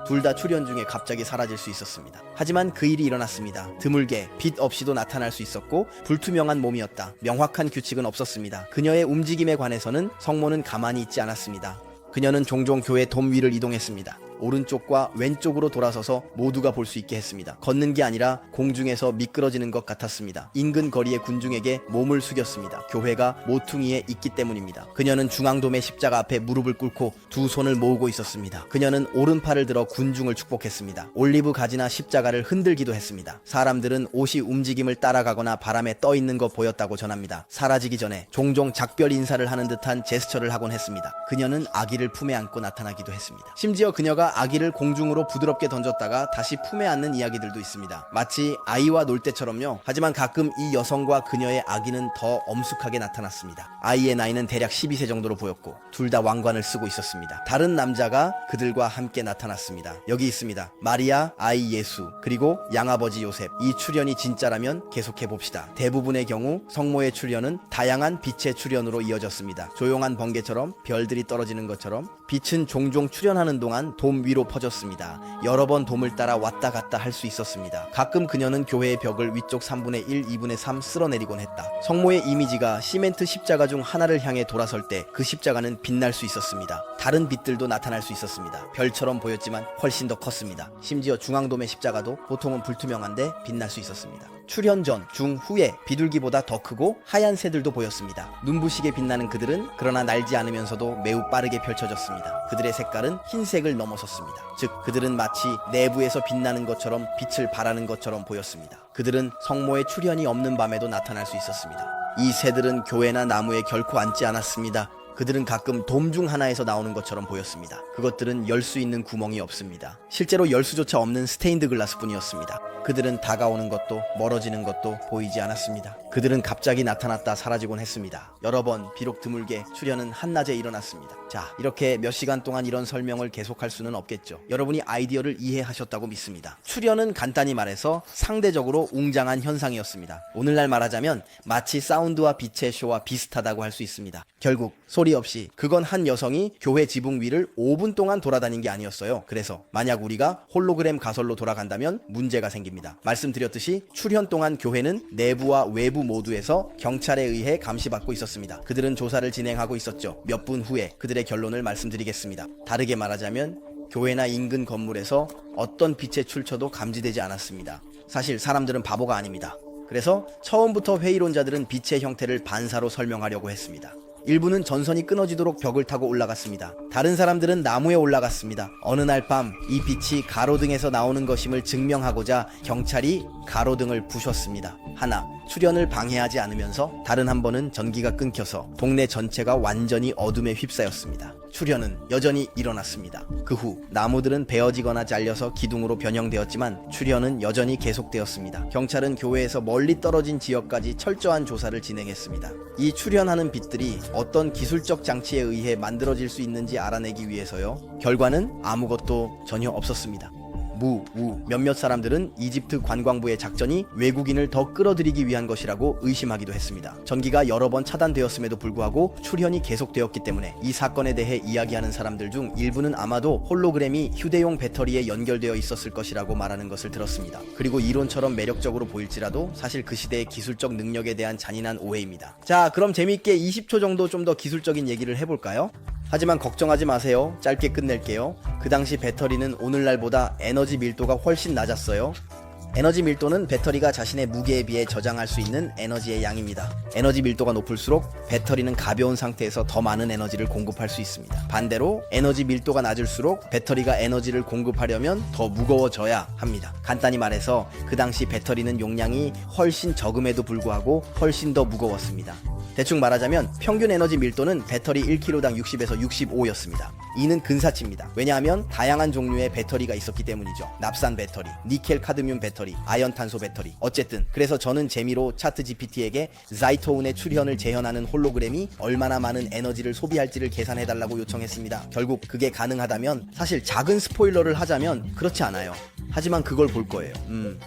둘 다 출현 중에 갑자기 사라질 수 있었습니다. 하지만 그 일이 일어났습니다. 드물게 빛 없이도 나타날 수 있었고 불투명한 몸이었다. 명확한 규칙은 없었습니다. 그녀의 움직임에 관해서는 성모는 가만히 있지 않았습니다. 그녀는 종종 교회 돔 위를 이동했습니다. 오른쪽과 왼쪽으로 돌아서서 모두가 볼 수 있게 했습니다. 걷는 게 아니라 공중에서 미끄러지는 것 같았습니다. 인근 거리의 군중에게 몸을 숙였습니다. 교회가 모퉁이에 있기 때문입니다. 그녀는 중앙돔의 십자가 앞에 무릎을 꿇고 두 손을 모으고 있었습니다. 그녀는 오른팔을 들어 군중을 축복했습니다. 올리브 가지나 십자가를 흔들기도 했습니다. 사람들은 옷이 움직임을 따라가거나 바람에 떠 있는 거 보였다고 전합니다. 사라지기 전에 종종 작별 인사를 하는 듯한 제스처를 하곤 했습니다. 그녀는 아기를 품에 안고 나타나기도 했습니다. 심지어 그녀가 아기를 공중으로 부드럽게 던졌다가 다시 품에 안는 이야기들도 있습니다. 마치 아이와 놀 때처럼요. 하지만 가끔 이 여성과 그녀의 아기는 더 엄숙하게 나타났습니다. 아이의 나이는 대략 12세 정도로 보였고 둘 다 왕관을 쓰고 있었습니다. 다른 남자가 그들과 함께 나타났습니다. 여기 있습니다. 마리아, 아이 예수, 그리고 양아버지 요셉. 이 출현이 진짜라면 계속해 봅시다. 대부분의 경우 성모의 출현은 다양한 빛의 출현으로 이어졌습니다. 조용한 번개처럼 별들이 떨어지는 것처럼 빛은 종종 출현하는 동안 돔 위로 퍼졌습니다. 여러 번 돔을 따라 왔다 갔다 할 수 있었습니다. 가끔 그녀는 교회의 벽을 위쪽 3분의 1, 2분의 3 쓸어내리곤 했다. 성모의 이미지가 시멘트 십자가 중 하나를 향해 돌아설 때 그 십자가는 빛날 수 있었습니다. 다른 빛들도 나타날 수 있었습니다. 별처럼 보였지만 훨씬 더 컸습니다. 심지어 중앙돔의 십자가도 보통은 불투명한데 빛날 수 있었습니다. 출현 전, 중, 후에 비둘기보다 더 크고 하얀 새들도 보였습니다. 눈부시게 빛나는 그들은 그러나 날지 않으면서도 매우 빠르게 펼쳐졌습니다. 그들의 색깔은 흰색을 넘어섰습니다. 즉 그들은 마치 내부에서 빛나는 것처럼 빛을 발하는 것처럼 보였습니다. 그들은 성모의 출현이 없는 밤에도 나타날 수 있었습니다. 이 새들은 교회나 나무에 결코 앉지 않았습니다. 그들은 가끔 돔 중 하나에서 나오는 것처럼 보였습니다. 그것들은 열 수 있는 구멍이 없습니다. 실제로 열 수조차 없는 스테인드 글라스 뿐이었습니다. 그들은 다가오는 것도 멀어지는 것도 보이지 않았습니다. 그들은 갑자기 나타났다 사라지곤 했습니다. 여러 번 비록 드물게 출현은 한낮에 일어났습니다. 자, 이렇게 몇 시간 동안 이런 설명을 계속할 수는 없겠죠. 여러분이 아이디어를 이해하셨다고 믿습니다. 출현은 간단히 말해서 상대적으로 웅장한 현상이었습니다. 오늘날 말하자면 마치 사운드와 빛의 쇼와 비슷하다고 할 수 있습니다. 결국 소리 어이없이 그건 한 여성이 교회 지붕 위를 5분 동안 돌아다닌 게 아니었어요. 그래서 만약 우리가 홀로그램 가설로 돌아간다면 문제가 생깁니다. 말씀드렸듯이 출현 동안 교회는 내부와 외부 모두에서 경찰에 의해 감시받고 있었습니다. 그들은 조사를 진행하고 있었죠. 몇 분 후에 그들의 결론을 말씀드리겠습니다. 다르게 말하자면 교회나 인근 건물에서 어떤 빛의 출처도 감지되지 않았습니다. 사실 사람들은 바보가 아닙니다. 그래서 처음부터 회의론자들은 빛의 형태를 반사로 설명하려고 했습니다. 일부는 전선이 끊어지도록 벽을 타고 올라갔습니다. 다른 사람들은 나무에 올라갔습니다. 어느 날 밤 이 빛이 가로등에서 나오는 것임을 증명하고자 경찰이 가로등을 부쉈습니다. 하나, 출현을 방해하지 않으면서 다른 한 번은 전기가 끊겨서 동네 전체가 완전히 어둠에 휩싸였습니다. 출현은 여전히 일어났습니다. 그 후 나무들은 베어지거나 잘려서 기둥으로 변형되었지만 출현은 여전히 계속되었습니다. 경찰은 교회에서 멀리 떨어진 지역까지 철저한 조사를 진행했습니다. 이 출현하는 빛들이 어떤 기술적 장치에 의해 만들어질 수 있는지 알아내기 위해서요. 결과는 아무것도 전혀 없었습니다. 몇몇 사람들은 이집트 관광부의 작전이 외국인을 더 끌어들이기 위한 것이라고 의심하기도 했습니다. 전기가 여러 번 차단되었음에도 불구하고 출현이 계속되었기 때문에 이 사건에 대해 이야기하는 사람들 중 일부는 아마도 홀로그램이 휴대용 배터리에 연결되어 있었을 것이라고 말하는 것을 들었습니다. 그리고 이론처럼 매력적으로 보일지라도 사실 그 시대의 기술적 능력에 대한 잔인한 오해입니다. 자, 그럼 재미있게 20초 정도 좀 더 기술적인 얘기를 해볼까요? 하지만 걱정하지 마세요. 짧게 끝낼게요. 그 당시 배터리는 오늘날보다 에너지 밀도가 훨씬 낮았어요. 에너지 밀도는 배터리가 자신의 무게에 비해 저장할 수 있는 에너지의 양입니다. 에너지 밀도가 높을수록 배터리는 가벼운 상태에서 더 많은 에너지를 공급할 수 있습니다. 반대로 에너지 밀도가 낮을수록 배터리가 에너지를 공급하려면 더 무거워져야 합니다. 간단히 말해서 그 당시 배터리는 용량이 훨씬 적음에도 불구하고 훨씬 더 무거웠습니다. 대충 말하자면 평균 에너지 밀도는 배터리 1kg당 60에서 65였습니다. 이는 근사치입니다. 왜냐하면 다양한 종류의 배터리가 있었기 때문이죠. 납산 배터리, 니켈 카드뮴 배터리, 아연 탄소 배터리. 어쨌든 그래서 저는 재미로 차트 GPT에게 자이토운의 출현을 재현하는 홀로그램이 얼마나 많은 에너지를 소비할지를 계산해달라고 요청했습니다. 결국 그게 가능하다면, 사실 작은 스포일러를 하자면 그렇지 않아요. 하지만 그걸 볼 거예요.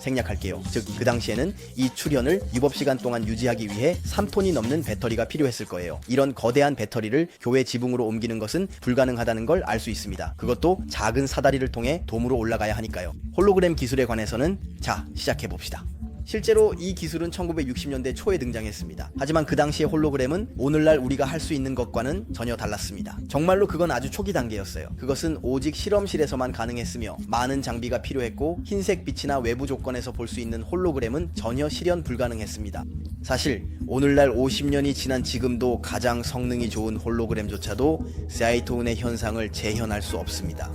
생략할게요. 즉 그 당시에는 이 출현을 유법시간 동안 유지하기 위해 3톤이 넘는 배터리가 필요했을 거예요. 이런 거대한 배터리를 교회 지붕으로 옮기는 것은 불가능하다는 걸 알 수 있습니다. 그것도 작은 사다리를 통해 돔으로 올라가야 하니까요. 홀로그램 기술에 관해서는 자, 시작해봅시다. 실제로 이 기술은 1960년대 초에 등장했습니다. 하지만 그 당시의 홀로그램은 오늘날 우리가 할 수 있는 것과는 전혀 달랐습니다. 정말로 그건 아주 초기 단계였어요. 그것은 오직 실험실에서만 가능했으며 많은 장비가 필요했고 흰색 빛이나 외부 조건에서 볼 수 있는 홀로그램은 전혀 실현 불가능했습니다. 사실 오늘날 50년이 지난 지금도 가장 성능이 좋은 홀로그램조차도 자이토운의 현상을 재현할 수 없습니다.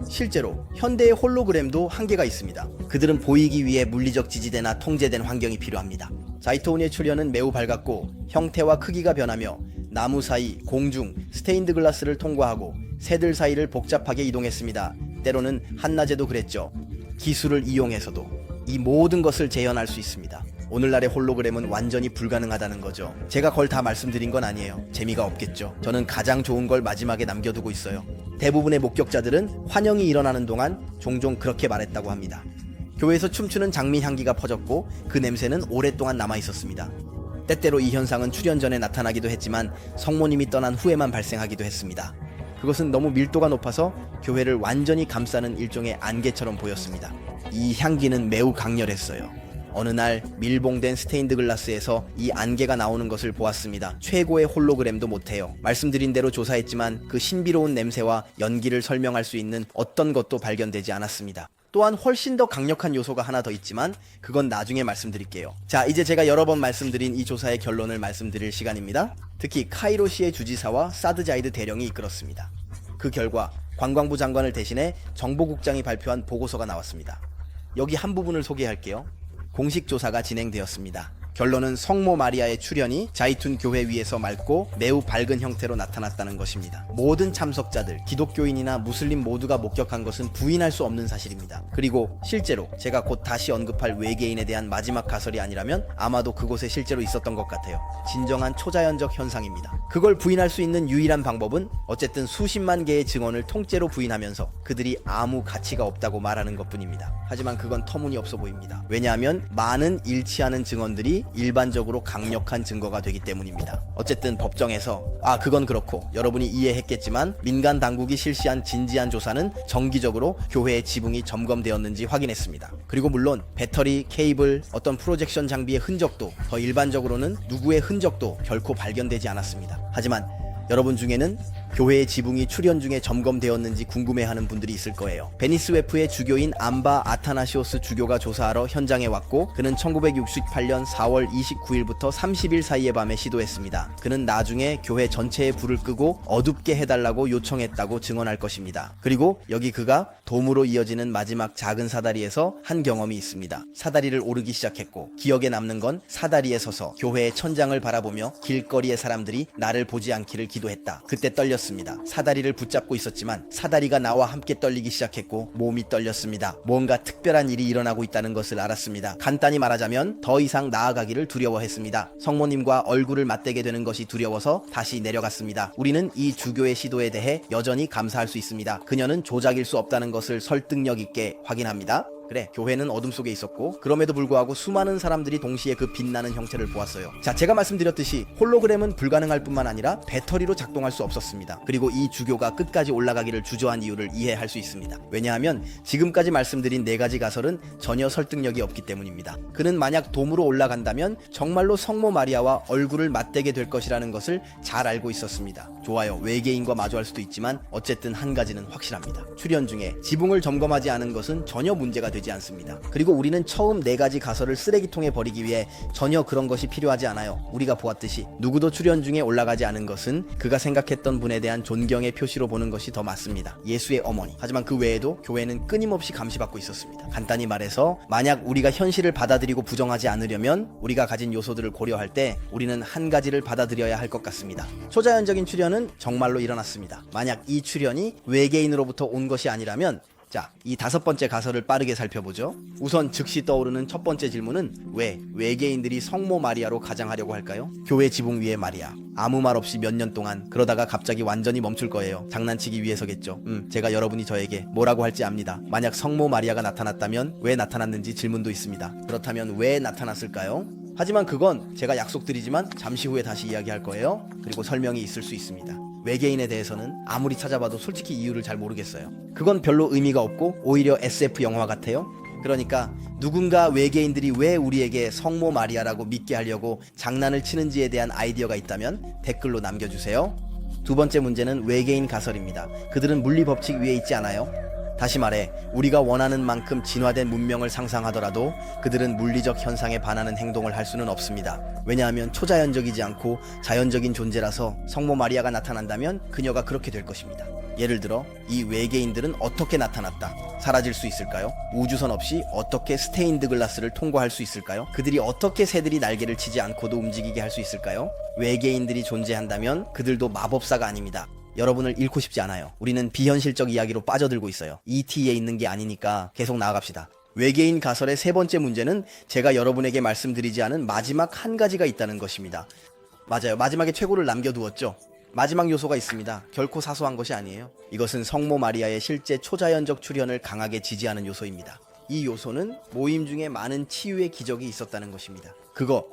실제로 현대의 홀로그램도 한계가 있습니다. 그들은 보이기 위해 물리적 지지대나 통제된 환경이 필요합니다. 자이토운의 출현은 매우 밝았고 형태와 크기가 변하며 나무 사이, 공중, 스테인드 글라스를 통과하고 새들 사이를 복잡하게 이동했습니다. 때로는 한낮에도 그랬죠. 기술을 이용해서도 이 모든 것을 재현할 수 있습니다. 오늘날의 홀로그램은 완전히 불가능하다는 거죠. 제가 그걸 다 말씀드린 건 아니에요. 재미가 없겠죠. 저는 가장 좋은 걸 마지막에 남겨두고 있어요. 대부분의 목격자들은 환영이 일어나는 동안 종종 그렇게 말했다고 합니다. 교회에서 춤추는 장미 향기가 퍼졌고 그 냄새는 오랫동안 남아있었습니다. 때때로 이 현상은 출현 전에 나타나기도 했지만 성모님이 떠난 후에만 발생하기도 했습니다. 그것은 너무 밀도가 높아서 교회를 완전히 감싸는 일종의 안개처럼 보였습니다. 이 향기는 매우 강렬했어요. 어느 날 밀봉된 스테인드 글라스에서 이 안개가 나오는 것을 보았습니다. 최고의 홀로그램도 못해요. 말씀드린 대로 조사했지만 그 신비로운 냄새와 연기를 설명할 수 있는 어떤 것도 발견되지 않았습니다. 또한 훨씬 더 강력한 요소가 하나 더 있지만 그건 나중에 말씀드릴게요. 자, 이제 제가 여러 번 말씀드린 이 조사의 결론을 말씀드릴 시간입니다. 특히 카이로시의 주지사와 사드자이드 대령이 이끌었습니다. 그 결과 관광부 장관을 대신해 정보국장이 발표한 보고서가 나왔습니다. 여기 한 부분을 소개할게요. 공식 조사가 진행되었습니다. 결론은 성모 마리아의 출현이 자이툰 교회 위에서 맑고 매우 밝은 형태로 나타났다는 것입니다. 모든 참석자들, 기독교인이나 무슬림 모두가 목격한 것은 부인할 수 없는 사실입니다. 그리고 실제로 제가 곧 다시 언급할 외계인에 대한 마지막 가설이 아니라면 아마도 그곳에 실제로 있었던 것 같아요. 진정한 초자연적 현상입니다. 그걸 부인할 수 있는 유일한 방법은 어쨌든 수십만 개의 증언을 통째로 부인하면서 그들이 아무 가치가 없다고 말하는 것뿐입니다. 하지만 그건 터무니없어 보입니다. 왜냐하면 많은 일치하는 증언들이 것이 일반적으로 강력한 증거가 되기 때문입니다. 어쨌든 법정에서 그건 그렇고 여러분이 이해했겠지만 민간 당국이 실시한 진지한 조사는 정기적으로 교회의 지붕이 점검되었는지 확인했습니다. 그리고 물론 배터리, 케이블, 어떤 프로젝션 장비의 흔적도, 더 일반적으로는 누구의 흔적도 결코 발견되지 않았습니다. 하지만 여러분 중에는 교회의 지붕이 출연 중에 점검되었는지 궁금해하는 분들이 있을 거예요. 베니스 웨프의 주교인 암바 아타나시오스 주교가 조사하러 현장에 왔고, 그는 1968년 4월 29일부터 30일 사이의 밤에 시도했습니다. 그는 나중에 교회 전체의 불을 끄고 어둡게 해달라고 요청했다고 증언할 것입니다. 그리고 여기 그가 돔으로 이어지는 마지막 작은 사다리에서 한 경험이 있습니다. 사다리를 오르기 시작했고, 기억에 남는 건 사다리에 서서 교회의 천장을 바라보며 길거리의 사람들이 나를 보지 않기를 기도했다. 그때 떨렸습니다. 사다리를 붙잡고 있었지만 사다리가 나와 함께 떨리기 시작했고 몸이 떨렸습니다. 뭔가 특별한 일이 일어나고 있다는 것을 알았습니다. 간단히 말하자면 더 이상 나아가기를 두려워했습니다. 성모님과 얼굴을 맞대게 되는 것이 두려워서 다시 내려갔습니다. 우리는 이 주교의 시도에 대해 여전히 감사할 수 있습니다. 그녀는 조작일 수 없다는 것을 설득력 있게 확인합니다. 그래, 교회는 어둠 속에 있었고 그럼에도 불구하고 수많은 사람들이 동시에 그 빛나는 형체를 보았어요. 자, 제가 말씀드렸듯이 홀로그램은 불가능할 뿐만 아니라 배터리로 작동할 수 없었습니다. 그리고 이 주교가 끝까지 올라가기를 주저한 이유를 이해할 수 있습니다. 왜냐하면 지금까지 말씀드린 4가지 가설은 전혀 설득력이 없기 때문입니다. 그는 만약 돔으로 올라간다면 정말로 성모 마리아와 얼굴을 맞대게 될 것이라는 것을 잘 알고 있었습니다. 좋아요, 외계인과 마주할 수도 있지만 어쨌든 한 가지는 확실합니다. 출연 중에 지붕을 점검하지 않은 것은 전혀 문제가 되지 않습니다. 그리고 우리는 처음 4가지 가설을 쓰레기통에 버리기 위해 전혀 그런 것이 필요하지 않아요. 우리가 보았듯이 누구도 출연 중에 올라가지 않은 것은 그가 생각했던 분에 대한 존경의 표시로 보는 것이 더 맞습니다. 예수의 어머니. 하지만 그 외에도 교회는 끊임없이 감시받고 있었습니다. 간단히 말해서 만약 우리가 현실을 받아들이고 부정하지 않으려면 우리가 가진 요소들을 고려할 때 우리는 한 가지를 받아들여야 할 것 같습니다. 초자연적인 출현은 정말로 일어났습니다. 만약 이 출현이 외계인으로부터 온 것이 아니라면, 자, 이 5번째 가설을 빠르게 살펴보죠. 우선 즉시 떠오르는 첫 번째 질문은 왜 외계인들이 성모 마리아로 가장하려고 할까요? 교회 지붕 위에 마리아. 아무 말 없이 몇 년 동안, 그러다가 갑자기 완전히 멈출 거예요. 장난치기 위해서겠죠. 제가 여러분이 저에게 뭐라고 할지 압니다. 만약 성모 마리아가 나타났다면 왜 나타났는지 질문도 있습니다. 그렇다면 왜 나타났을까요? 하지만 그건 제가 약속드리지만 잠시 후에 다시 이야기할 거예요. 그리고 설명이 있을 수 있습니다. 외계인에 대해서는 아무리 찾아봐도 솔직히 이유를 잘 모르겠어요. 그건 별로 의미가 없고 오히려 SF 영화 같아요. 그러니까 누군가 외계인들이 왜 우리에게 성모 마리아라고 믿게 하려고 장난을 치는지에 대한 아이디어가 있다면 댓글로 남겨주세요. 두 번째 문제는 외계인 가설입니다. 그들은 물리 법칙 위에 있지 않아요? 다시 말해, 우리가 원하는 만큼 진화된 문명을 상상하더라도 그들은 물리적 현상에 반하는 행동을 할 수는 없습니다. 왜냐하면 초자연적이지 않고 자연적인 존재라서 성모 마리아가 나타난다면 그녀가 그렇게 될 것입니다. 예를 들어 이 외계인들은 어떻게 나타났다? 사라질 수 있을까요? 우주선 없이 어떻게 스테인드 글라스를 통과할 수 있을까요? 그들이 어떻게 새들이 날개를 치지 않고도 움직이게 할 수 있을까요? 외계인들이 존재한다면 그들도 마법사가 아닙니다. 여러분을 잃고 싶지 않아요. 우리는 비현실적 이야기로 빠져들고 있어요. ET에 있는 게 아니니까 계속 나아갑시다. 외계인 가설의 3번째 문제는 제가 여러분에게 말씀드리지 않은 마지막 한 가지가 있다는 것입니다. 맞아요. 마지막에 최고를 남겨두었죠. 마지막 요소가 있습니다. 결코 사소한 것이 아니에요. 이것은 성모 마리아의 실제 초자연적 출현을 강하게 지지하는 요소입니다. 이 요소는 모임 중에 많은 치유의 기적이 있었다는 것입니다. 그거,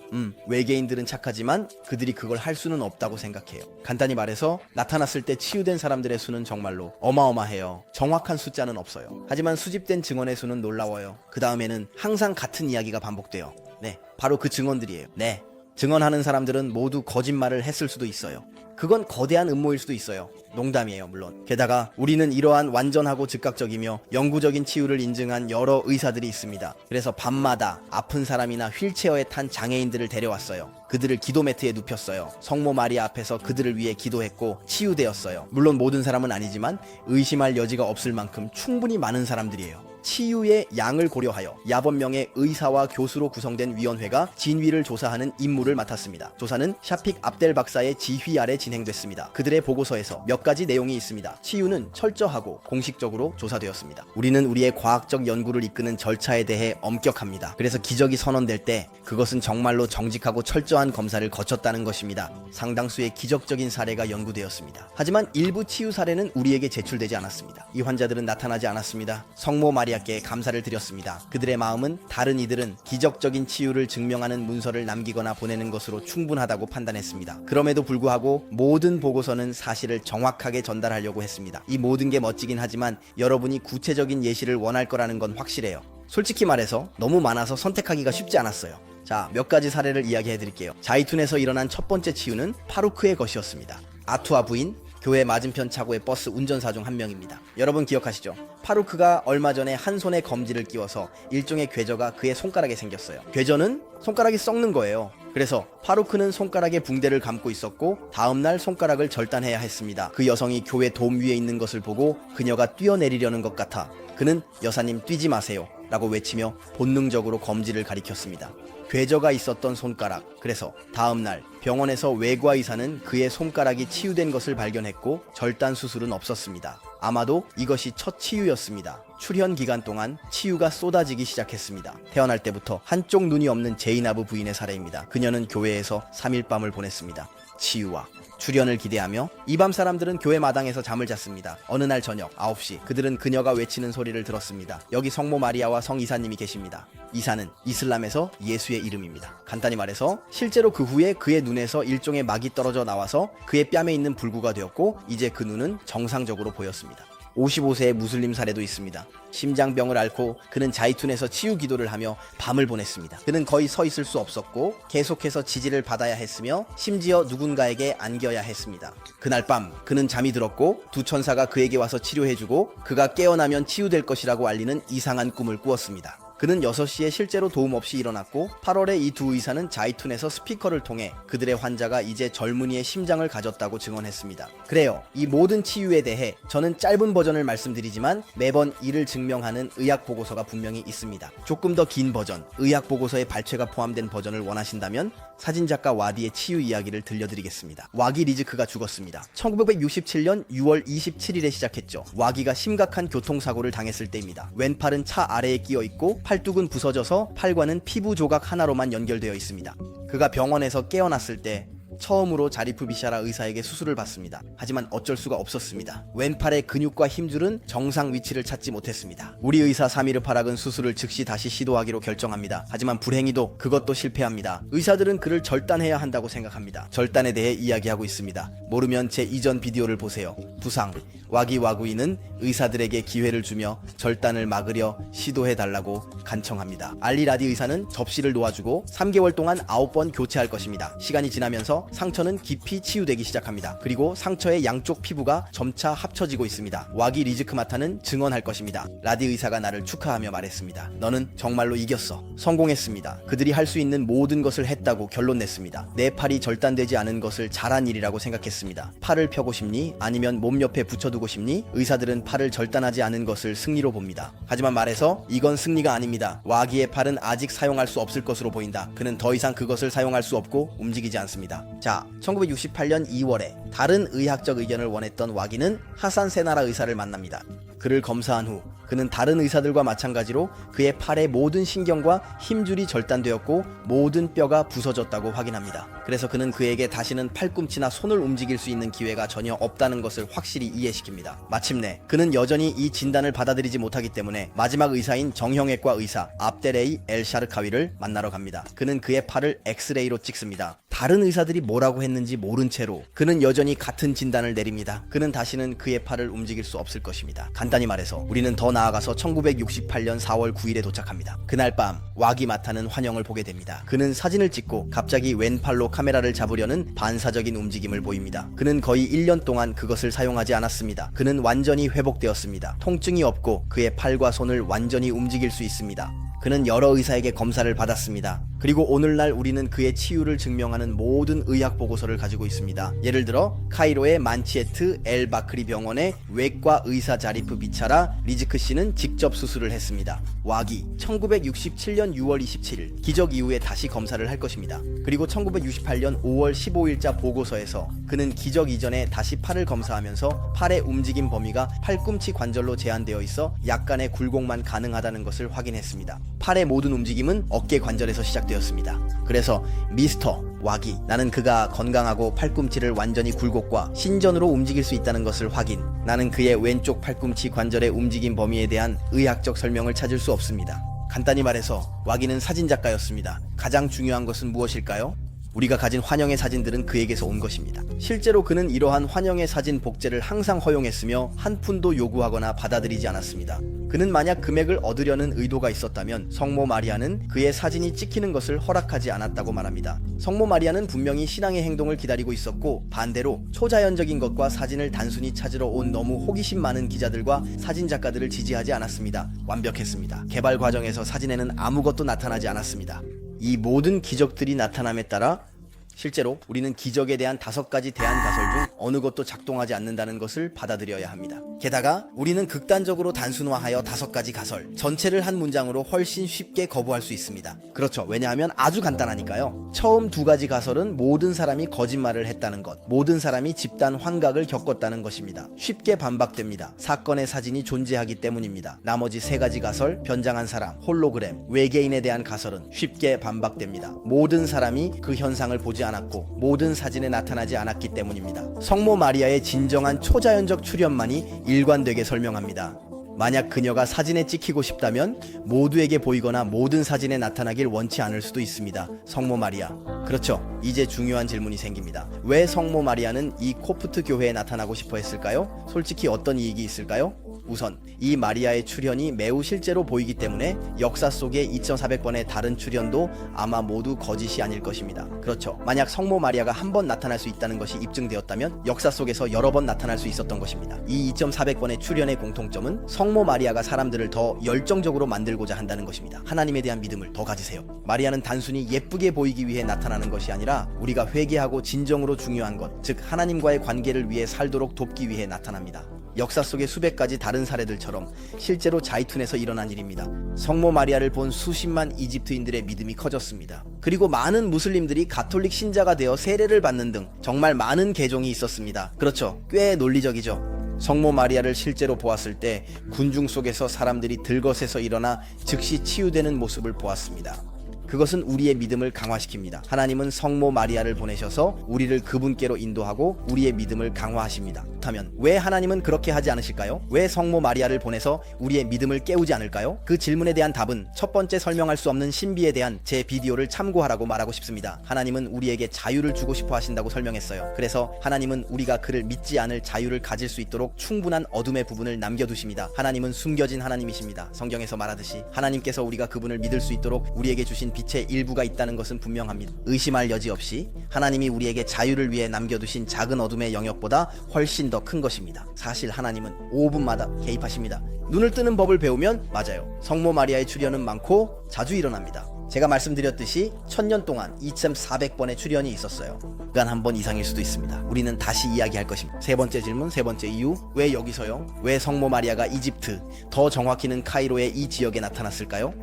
외계인들은 착하지만 그들이 그걸 할 수는 없다고 생각해요. 간단히 말해서 나타났을 때 치유된 사람들의 수는 정말로 어마어마해요. 정확한 숫자는 없어요. 하지만 수집된 증언의 수는 놀라워요. 그 다음에는 항상 같은 이야기가 반복돼요. 네, 바로 그 증언들이에요. 네, 증언하는 사람들은 모두 거짓말을 했을 수도 있어요. 그건 거대한 음모일 수도 있어요. 농담이에요, 물론. 게다가 우리는 이러한 완전하고 즉각적이며 영구적인 치유를 인증한 여러 의사들이 있습니다. 그래서 밤마다 아픈 사람이나 휠체어에 탄 장애인들을 데려왔어요. 그들을 기도 매트에 눕혔어요. 성모 마리아 앞에서 그들을 위해 기도했고 치유되었어요. 물론 모든 사람은 아니지만 의심할 여지가 없을 만큼 충분히 많은 사람들이에요. 치유의 양을 고려하여 야번명의 의사와 교수로 구성된 위원회가 진위를 조사하는 임무를 맡았습니다. 조사는 샤픽 압델 박사의 지휘 아래 진행됐습니다. 그들의 보고서에서 몇 가지 내용이 있습니다. 치유는 철저하고 공식적으로 조사되었습니다. 우리는 우리의 과학적 연구를 이끄는 절차에 대해 엄격합니다. 그래서 기적이 선언될 때 그것은 정말로 정직하고 철저한 검사를 거쳤다는 것입니다. 상당수의 기적적인 사례가 연구되었습니다. 하지만 일부 치유 사례는 우리에게 제출되지 않았습니다. 이 환자들은 나타나지 않았습니다. 성모 마리아께 감사를 드렸습니다. 그들의 마음은 다른 이들은 기적적인 치유를 증명하는 문서를 남기거나 보내는 것으로 충분하다고 판단했습니다. 그럼에도 불구하고 모든 보고서는 사실을 정확하게 전달하려고 했습니다. 이 모든 게 멋지긴 하지만 여러분이 구체적인 예시를 원할 거라는 건 확실해요. 솔직히 말해서 너무 많아서 선택하기가 쉽지 않았어요. 자, 몇 가지 사례를 이야기해 드릴게요. 자이툰에서 일어난 첫 번째 치유는 파루크의 것이었습니다. 아투아 부인, 교회 맞은편 차고의 버스 운전사 중 한 명입니다. 여러분 기억하시죠? 파루크가 얼마 전에 한 손에 검지를 끼워서 일종의 궤저가 그의 손가락에 생겼어요. 궤저는 손가락이 썩는 거예요. 그래서 파루크는 손가락에 붕대를 감고 있었고 다음날 손가락을 절단해야 했습니다. 그 여성이 교회 돔 위에 있는 것을 보고 그녀가 뛰어내리려는 것 같아 그는 여사님 뛰지 마세요 라고 외치며 본능적으로 검지를 가리켰습니다. 궤저가 있었던 손가락. 그래서 다음날 병원에서 외과 의사는 그의 손가락이 치유된 것을 발견했고 절단 수술은 없었습니다. 아마도 이것이 첫 치유였습니다. 출현 기간 동안 치유가 쏟아지기 시작했습니다. 태어날 때부터 한쪽 눈이 없는 제이나브 부인의 사례입니다. 그녀는 교회에서 3일 밤을 보냈습니다. 치유와 출현을 기대하며 이 밤 사람들은 교회 마당에서 잠을 잤습니다. 어느 날 저녁 9시 그들은 그녀가 외치는 소리를 들었습니다. 여기 성모 마리아와 성 이사님이 계십니다. 이사는 이슬람에서 예수의 이름입니다. 간단히 말해서 실제로 그 후에 그의 눈에서 일종의 막이 떨어져 나와서 그의 뺨에 있는 불구가 되었고 이제 그 눈은 정상적으로 보였습니다. 55세의 무슬림 사례도 있습니다. 심장병을 앓고 그는 자이툰에서 치유 기도를 하며 밤을 보냈습니다. 그는 거의 서 있을 수 없었고 계속해서 지지를 받아야 했으며 심지어 누군가에게 안겨야 했습니다. 그날 밤 그는 잠이 들었고 두 천사가 그에게 와서 치료해주고 그가 깨어나면 치유될 것이라고 알리는 이상한 꿈을 꾸었습니다. 그는 6시에 실제로 도움 없이 일어났고 8월에 이 두 의사는 자이툰에서 스피커를 통해 그들의 환자가 이제 젊은이의 심장을 가졌다고 증언했습니다. 그래요. 이 모든 치유에 대해 저는 짧은 버전을 말씀드리지만 매번 이를 증명하는 의학 보고서가 분명히 있습니다. 조금 더 긴 버전, 의학 보고서의 발췌가 포함된 버전을 원하신다면 사진작가 와디의 치유 이야기를 들려드리겠습니다. 와기 리즈크가 죽었습니다. 1967년 6월 27일에 시작했죠. 와기가 심각한 교통사고를 당했을 때입니다. 왼팔은 차 아래에 끼어 있고 팔뚝은 부서져서 팔과는 피부 조각 하나로만 연결되어 있습니다. 그가 병원에서 깨어났을 때 처음으로 자리프 비샤라 의사에게 수술을 받습니다. 하지만 어쩔 수가 없었습니다. 왼팔의 근육과 힘줄은 정상 위치를 찾지 못했습니다. 우리 의사 사미르 파락은 수술을 즉시 다시 시도하기로 결정합니다. 하지만 불행히도 그것도 실패합니다. 의사들은 그를 절단해야 한다고 생각합니다. 절단에 대해 이야기하고 있습니다. 모르면 제 이전 비디오를 보세요. 부상. 와기 와구이는 의사들에게 기회를 주며 절단을 막으려 시도해달라고 간청합니다. 알리 라디 의사는 접시를 놓아주고 3개월 동안 9번 교체할 것입니다. 시간이 지나면서 상처는 깊이 치유되기 시작합니다. 그리고 상처의 양쪽 피부가 점차 합쳐지고 있습니다. 와기 리즈크마타는 증언할 것입니다. 라디 의사가 나를 축하하며 말했습니다. 너는 정말로 이겼어. 성공했습니다. 그들이 할 수 있는 모든 것을 했다고 결론 냈습니다. 내 팔이 절단되지 않은 것을 잘한 일이라고 생각했습니다. 팔을 펴고 싶니? 아니면 몸 옆에 붙여두고 싶니? 의사들은 팔을 절단하지 않은 것을 승리로 봅니다. 하지만 말해서 이건 승리가 아닙니다. 와기의 팔은 아직 사용할 수 없을 것으로 보인다. 그는 더 이상 그것을 사용할 수 없고 움직이지 않습니다. 자, 1968년 2월에 다른 의학적 의견을 원했던 와기는 하산 세나라 의사를 만납니다. 그를 검사한 후 그는 다른 의사들과 마찬가지로 그의 팔의 모든 신경과 힘줄이 절단되었고 모든 뼈가 부서졌다고 확인합니다. 그래서 그는 그에게 다시는 팔꿈치나 손을 움직일 수 있는 기회가 전혀 없다는 것을 확실히 이해시킵니다. 마침내 그는 여전히 이 진단을 받아들이지 못하기 때문에 마지막 의사인 정형외과 의사 압데레이 엘 샤르카위를 만나러 갑니다. 그는 그의 팔을 엑스레이로 찍습니다. 다른 의사들이 뭐라고 했는지 모른 채로 그는 여전히 같은 진단을 내립니다. 그는 다시는 그의 팔을 움직일 수 없을 것입니다. 간단히 말해서 우리는 더 나아가서 1968년 4월 9일에 도착합니다. 그날 밤 와기 마타는 환영을 보게 됩니다. 그는 사진을 찍고 갑자기 왼팔로 카메라를 잡으려는 반사적인 움직임을 보입니다. 그는 거의 1년 동안 그것을 사용하지 않았습니다. 그는 완전히 회복되었습니다. 통증이 없고 그의 팔과 손을 완전히 움직일 수 있습니다. 그는 여러 의사에게 검사를 받았습니다. 그리고 오늘날 우리는 그의 치유를 증명하는 모든 의학 보고서를 가지고 있습니다. 예를 들어 카이로의 만치에트 엘 바크리 병원의 외과 의사 자리프 비차라 리즈크 씨는 직접 수술을 했습니다. 와기 1967년 6월 27일 기적 이후에 다시 검사를 할 것입니다. 그리고 1968년 5월 15일자 보고서에서 그는 기적 이전에 다시 팔을 검사하면서 팔의 움직임 범위가 팔꿈치 관절로 제한되어 있어 약간의 굴곡만 가능하다는 것을 확인했습니다. 팔의 모든 움직임은 어깨 관절에서 시작되었습니다. 그래서 미스터 와기, 나는 그가 건강하고 팔꿈치를 완전히 굴곡과 신전으로 움직일 수 있다는 것을 확인. 나는 그의 왼쪽 팔꿈치 관절의 움직임 범위에 대한 의학적 설명을 찾을 수 없습니다. 간단히 말해서 와기는 사진작가였습니다. 가장 중요한 것은 무엇일까요? 우리가 가진 환영의 사진들은 그에게서 온 것입니다. 실제로 그는 이러한 환영의 사진 복제를 항상 허용했으며 한 푼도 요구하거나 받아들이지 않았습니다. 그는 만약 금액을 얻으려는 의도가 있었다면 성모 마리아는 그의 사진이 찍히는 것을 허락하지 않았다고 말합니다. 성모 마리아는 분명히 신앙의 행동을 기다리고 있었고, 반대로 초자연적인 것과 사진을 단순히 찾으러 온 너무 호기심 많은 기자들과 사진작가들을 지지하지 않았습니다. 완벽했습니다. 개발 과정에서 사진에는 아무것도 나타나지 않았습니다. 이 모든 기적들이 나타남에 따라 실제로 우리는 기적에 대한 5가지 대안 가설 중 어느 것도 작동하지 않는다는 것을 받아들여야 합니다. 게다가 우리는 극단적으로 단순화하여 5가지 가설 전체를 한 문장으로 훨씬 쉽게 거부할 수 있습니다. 그렇죠. 왜냐하면 아주 간단하니까요. 처음 2가지 가설은 모든 사람이 거짓말을 했다는 것, 모든 사람이 집단 환각을 겪었다는 것입니다. 쉽게 반박됩니다. 사건의 사진이 존재하기 때문입니다. 나머지 3가지 가설, 변장한 사람, 홀로그램, 외계인에 대한 가설은 쉽게 반박됩니다. 모든 사람이 그 현상을 보지 않았고 모든 사진에 나타나지 않았기 때문입니다. 성모 마리아의 진정한 초자연적 출현만이 일관되게 설명합니다. 만약 그녀가 사진에 찍히고 싶다면 모두에게 보이거나 모든 사진에 나타나길 원치 않을 수도 있습니다. 성모 마리아. 그렇죠. 이제 중요한 질문이 생깁니다. 왜 성모 마리아는 이 코프트 교회에 나타나고 싶어 했을까요? 솔직히 어떤 이익이 있을까요? 우선 이 마리아의 출현이 매우 실제로 보이기 때문에 역사 속의 2400번의 다른 출현도 아마 모두 거짓이 아닐 것입니다. 그렇죠. 만약 성모 마리아가 한 번 나타날 수 있다는 것이 입증되었다면 역사 속에서 여러 번 나타날 수 있었던 것입니다. 이 2400번의 출현의 공통점은 성모 마리아가 사람들을 더 열정적으로 만들고자 한다는 것입니다. 하나님에 대한 믿음을 더 가지세요. 마리아는 단순히 예쁘게 보이기 위해 나타나는 것이 아니라 우리가 회개하고 진정으로 중요한 것, 즉 하나님과의 관계를 위해 살도록 돕기 위해 나타납니다. 역사 속의 수백 가지 다른 사례들처럼 실제로 자이툰에서 일어난 일입니다. 성모 마리아를 본 수십만 이집트인들의 믿음이 커졌습니다. 그리고 많은 무슬림들이 가톨릭 신자가 되어 세례를 받는 등 정말 많은 개종이 있었습니다. 그렇죠. 꽤 논리적이죠. 성모 마리아를 실제로 보았을 때 군중 속에서 사람들이 들것에서 일어나 즉시 치유되는 모습을 보았습니다. 그것은 우리의 믿음을 강화시킵니다. 하나님은 성모 마리아를 보내셔서 우리를 그분께로 인도하고 우리의 믿음을 강화하십니다. 그렇다면 왜 하나님은 그렇게 하지 않으실까요? 왜 성모 마리아를 보내서 우리의 믿음을 깨우지 않을까요? 그 질문에 대한 답은 첫 번째 설명할 수 없는 신비에 대한 제 비디오를 참고하라고 말하고 싶습니다. 하나님은 우리에게 자유를 주고 싶어 하신다고 설명했어요. 그래서 하나님은 우리가 그를 믿지 않을 자유를 가질 수 있도록 충분한 어둠의 부분을 남겨두십니다. 하나님은 숨겨진 하나님이십니다. 성경에서 말하듯이 하나님께서 우리가 그분을 믿을 수 있도록 우리에게 주신 빛의 일부가 있다는 것은 분명합니다. 의심할 여지 없이 하나님이 우리에게 자유를 위해 남겨두신 작은 어둠의 영역보다 훨씬 더 큰 것입니다. 사실 하나님은 5분마다 개입하십니다. 눈을 뜨는 법을 배우면 맞아요. 성모 마리아의 출현은 많고 자주 일어납니다. 제가 말씀드렸듯이 1000년 동안 2400번의 출현이 있었어요. 그간 한 번 이상일 수도 있습니다. 우리는 다시 이야기할 것입니다. 세 번째 질문, 세 번째 이유. 왜 여기서요? 왜 성모 마리아가 이집트, 더 정확히는 카이로의 이 지역에 나타났을까요?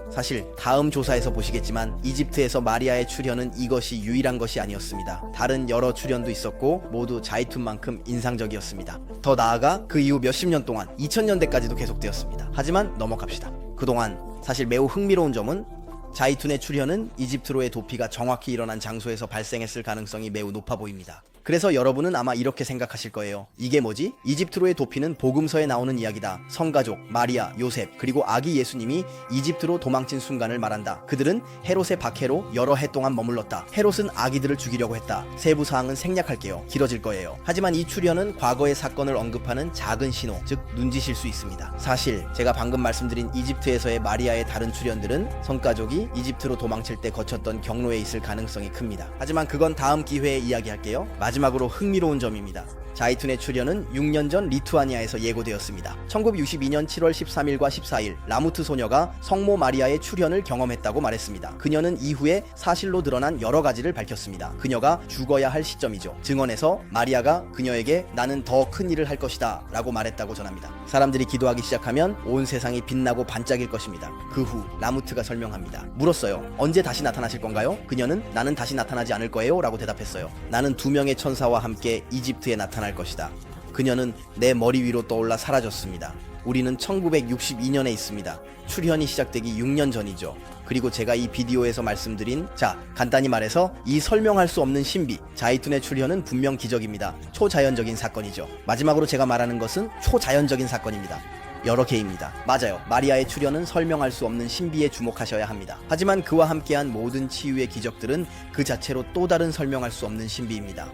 사실 다음 조사에서 보시겠지만 이집트에서 마리아의 출현은 이것이 유일한 것이 아니었습니다. 다른 여러 출현도 있었고 모두 자이툰만큼 인상적이었습니다. 더 나아가 그 이후 몇십 년 동안 2000년대까지도 계속되었습니다. 하지만 넘어갑시다. 그동안 사실 매우 흥미로운 점은 자이툰의 출현은 이집트로의 도피가 정확히 일어난 장소에서 발생했을 가능성이 매우 높아 보입니다. 그래서 여러분은 아마 이렇게 생각하실 거예요. 이게 뭐지? 이집트로의 도피는 복음서에 나오는 이야기다. 성가족, 마리아, 요셉, 그리고 아기 예수님이 이집트로 도망친 순간을 말한다. 그들은 헤롯의 박해로 여러 해 동안 머물렀다. 헤롯은 아기들을 죽이려고 했다. 세부 사항은 생략할게요. 길어질 거예요. 하지만 이 출현은 과거의 사건을 언급하는 작은 신호, 즉 눈짓일 수 있습니다. 사실 제가 방금 말씀드린 이집트에서의 마리아의 다른 출현들은 성가족이 이집트로 도망칠 때 거쳤던 경로에 있을 가능성이 큽니다. 하지만 그건 다음 기회에 이야기할게요. 마지막으로 흥미로운 점입니다. 자이툰의 출현은 6년 전 리투아니아에서 예고되었습니다. 1962년 7월 13일과 14일 라무트 소녀가 성모 마리아의 출현을 경험했다고 말했습니다. 그녀는 이후에 사실로 드러난 여러 가지를 밝혔습니다. 그녀가 죽어야 할 시점이죠. 증언에서 마리아가 그녀에게 나는 더 큰 일을 할 것이다 라고 말했다고 전합니다. 사람들이 기도하기 시작하면 온 세상이 빛나고 반짝일 것입니다. 그 후 라무트가 설명합니다. 물었어요. 언제 다시 나타나실 건가요? 그녀는 나는 다시 나타나지 않을 거예요 라고 대답했어요. 나는 2명의 천사와 함께 이집트에 나타날 것이다. 그녀는 내 머리 위로 떠올라 사라졌습니다. 우리는 1962년에 있습니다. 출현이 시작되기 6년 전이죠. 그리고 제가 이 비디오에서 말씀드린 간단히 말해서 이 설명할 수 없는 신비 자이툰의 출현은 분명 기적입니다. 초자연적인 사건이죠. 마지막으로 제가 말하는 것은 초자연적인 사건입니다. 여러 개입니다. 맞아요. 마리아의 출현은 설명할 수 없는 신비에 주목하셔야 합니다. 하지만 그와 함께한 모든 치유의 기적들은 그 자체로 또 다른 설명할 수 없는 신비입니다.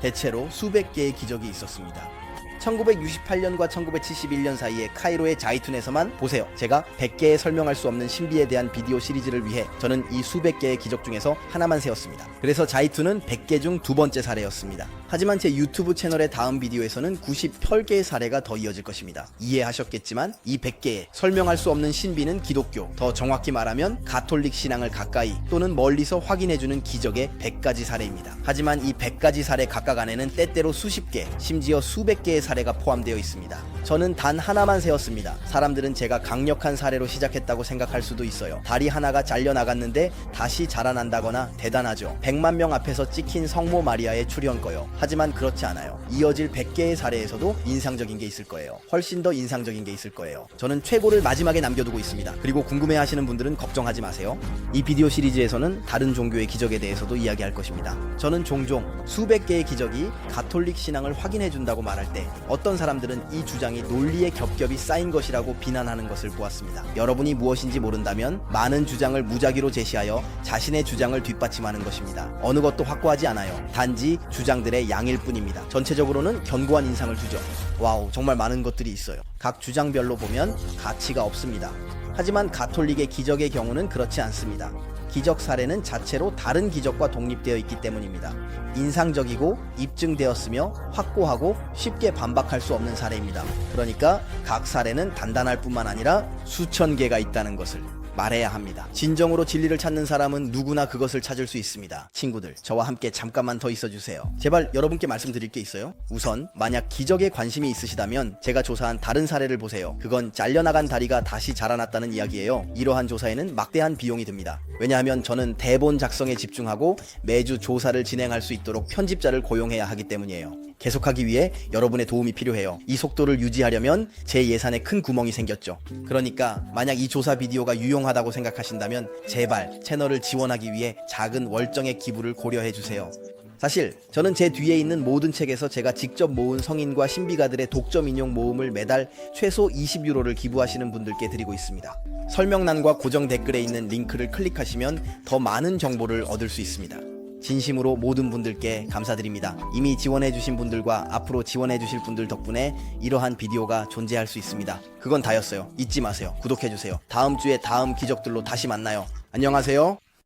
대체로 수백 개의 기적이 있었습니다. 1968년과 1971년 사이에 카이로의 자이툰에서만 보세요. 제가 100개의 설명할 수 없는 신비에 대한 비디오 시리즈를 위해 저는 이 수백 개의 기적 중에서 하나만 세웠습니다. 그래서 자이툰은 100개 중 두 번째 사례였습니다. 하지만 제 유튜브 채널의 다음 비디오에서는 98개의 사례가 더 이어질 것입니다. 이해하셨겠지만 이 100개의 설명할 수 없는 신비는 기독교, 더 정확히 말하면 가톨릭 신앙을 가까이 또는 멀리서 확인해주는 기적의 100가지 사례입니다. 하지만 이 100가지 사례 각각 안에는 때때로 수십 개, 심지어 수백 개의 사례가 포함되어 있습니다. 저는 단 하나만 세웠습니다. 사람들은 제가 강력한 사례로 시작했다고 생각할 수도 있어요. 다리 하나가 잘려나갔는데 다시 자라난다거나 대단하죠. 100만 명 앞에서 찍힌 성모 마리아의 출현 거요. 하지만 그렇지 않아요. 이어질 100개의 사례에서도 인상적인 게 있을 거예요. 훨씬 더 인상적인 게 있을 거예요. 저는 최고를 마지막에 남겨두고 있습니다. 그리고 궁금해하시는 분들은 걱정하지 마세요. 이 비디오 시리즈에서는 다른 종교의 기적에 대해서도 이야기할 것입니다. 저는 종종 수백 개의 기적이 가톨릭 신앙을 확인해준다고 말할 때 어떤 사람들은 이 주장이 논리의 겹겹이 쌓인 것이라고 비난하는 것을 보았습니다. 여러분이 무엇인지 모른다면 많은 주장을 무작위로 제시하여 자신의 주장을 뒷받침하는 것입니다. 어느 것도 확고하지 않아요. 단지 주장들의 양일 뿐입니다. 전체적으로는 견고한 인상을 주죠. 와우, 정말 많은 것들이 있어요. 각 주장별로 보면 가치가 없습니다. 하지만 가톨릭의 기적의 경우는 그렇지 않습니다. 기적 사례는 자체로 다른 기적과 독립되어 있기 때문입니다. 인상적이고 입증되었으며 확고하고 쉽게 반박할 수 없는 사례입니다. 그러니까 각 사례는 단단할 뿐만 아니라 수천 개가 있다는 것을 말해야 합니다. 진정으로 진리를 찾는 사람은 누구나 그것을 찾을 수 있습니다. 친구들, 저와 함께 잠깐만 더 있어주세요. 제발 여러분께 말씀드릴 게 있어요. 우선 만약 기적에 관심이 있으시다면 제가 조사한 다른 사례를 보세요. 그건 잘려나간 다리가 다시 자라났다는 이야기예요. 이러한 조사에는 막대한 비용이 듭니다. 왜냐하면 저는 대본 작성에 집중하고 매주 조사를 진행할 수 있도록 편집자를 고용해야 하기 때문이에요. 계속하기 위해 여러분의 도움이 필요해요. 이 속도를 유지하려면 제 예산에 큰 구멍이 생겼죠. 그러니까 만약 이 조사 비디오가 유용하다고 생각하신다면 제발 채널을 지원하기 위해 작은 월정액 기부를 고려해주세요. 사실 저는 제 뒤에 있는 모든 책에서 제가 직접 모은 성인과 신비가들의 독점 인용 모음을 매달 최소 20유로를 기부하시는 분들께 드리고 있습니다. 설명란과 고정 댓글에 있는 링크를 클릭하시면 더 많은 정보를 얻을 수 있습니다. 진심으로 모든 분들께 감사드립니다. 이미 지원해주신 분들과 앞으로 지원해주실 분들 덕분에 이러한 비디오가 존재할 수 있습니다. 그건 다였어요. 잊지 마세요. 구독해주세요. 다음 주에 다음 기적들로 다시 만나요. 안녕하세요.